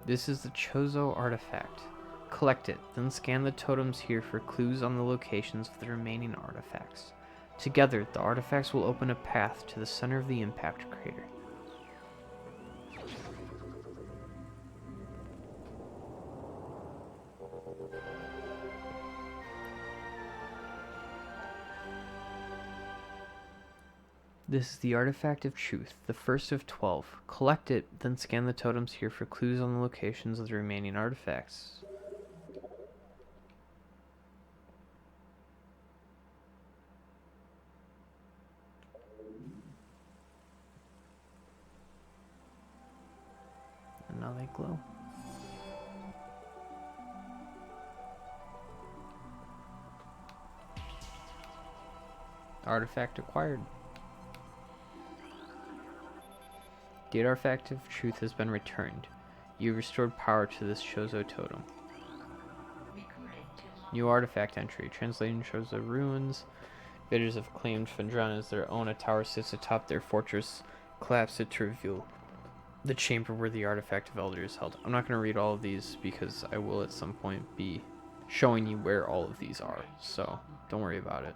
This is the Chozo artifact. Collect it, then scan the totems here for clues on the locations of the remaining artifacts. Together, the artifacts will open a path to the center of the impact crater. This is the Artifact of Truth, the first of 12. Collect it, then scan the totems here for clues on the locations of the remaining artifacts. And now they glow. Artifact acquired. The Artifact of Truth has been returned. You restored power to this Chozo totem. New artifact entry. Translating Chozo ruins. Invaders have claimed Fendrana as their own. A tower sits atop their fortress. Collapse it to reveal the chamber where the Artifact of Elder is held. I'm not going to read all of these because I will at some point be showing you where all of these are. So don't worry about it.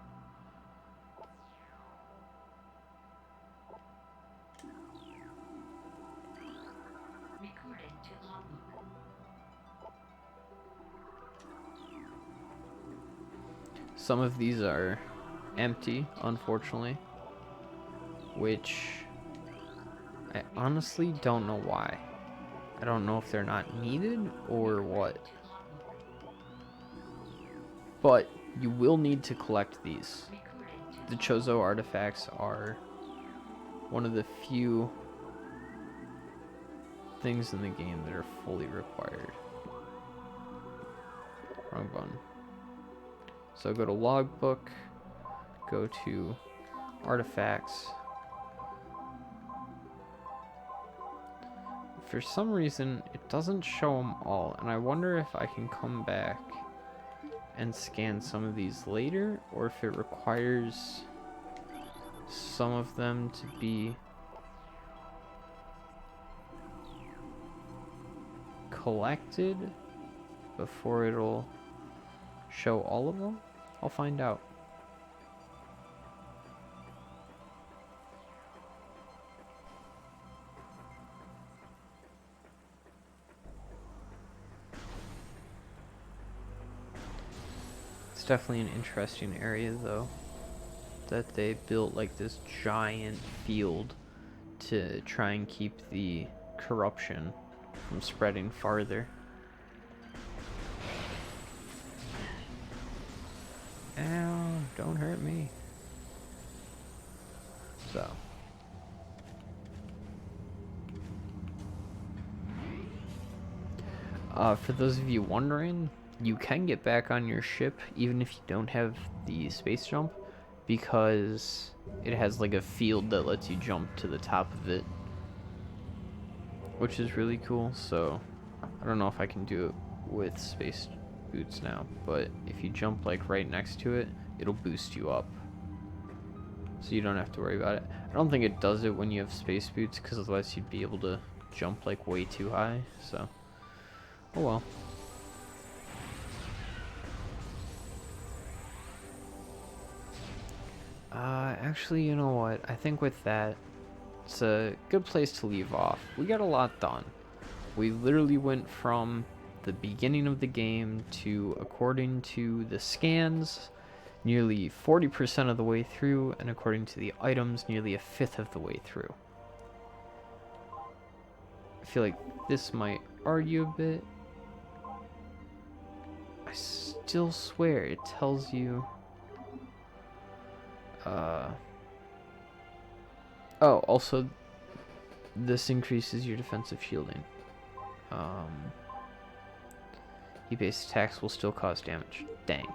Some of these are empty, unfortunately, which I honestly don't know why. I don't know if they're not needed or what. But you will need to collect these. The Chozo artifacts are one of the few things in the game that are fully required. Wrong button. So go to logbook, go to artifacts. For some reason, it doesn't show them all, and I wonder if I can come back and scan some of these later, or if it requires some of them to be collected before it'll show all of them. I'll find out. It's definitely an interesting area, though, that they built like this giant field to try and keep the corruption from spreading farther. Ow, don't hurt me. So. For those of you wondering, you can get back on your ship even if you don't have the space jump, because it has like a field that lets you jump to the top of it, which is really cool. So I don't know if I can do it with space boots now, but if you jump like right next to it, it'll boost you up, so you don't have to worry about it. I don't think it does it when you have space boots, because otherwise you'd be able to jump like way too high. So oh well. Actually, you know what? I think with that, it's a good place to leave off. We got a lot done. We literally went from the beginning of the game to, according to the scans, nearly 40% of the way through, and according to the items, nearly a fifth of the way through. I feel like this might argue a bit. I still swear it tells you... oh, also, this increases your defensive shielding. Heat-based attacks will still cause damage. Dang.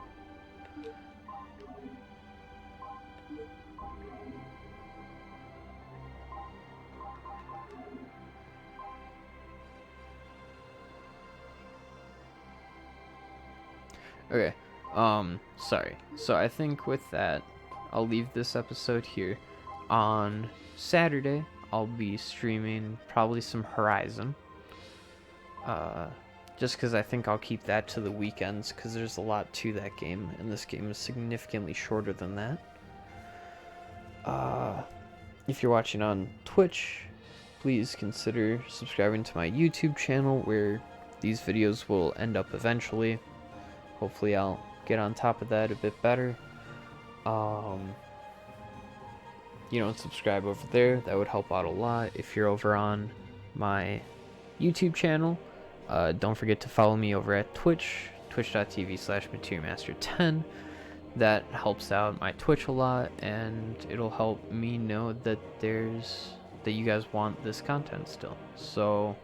Okay, sorry. So I think with that, I'll leave this episode here. On Saturday, I'll be streaming probably some Horizon. Just because I think I'll keep that to the weekends, because there's a lot to that game, and this game is significantly shorter than that. If you're watching on Twitch, please consider subscribing to my YouTube channel, where these videos will end up eventually. Hopefully I'll get on top of that a bit better. You know, subscribe over there. That would help out a lot. If you're over on my YouTube channel, don't forget to follow me over at Twitch, twitch.tv/MaterialMaster10. That helps out my Twitch a lot, and it'll help me know that that you guys want this content still. So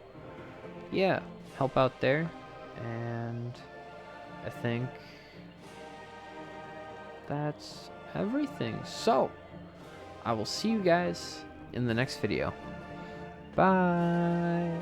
yeah, help out there, and I think that's everything. So I will see you guys in the next video. Bye.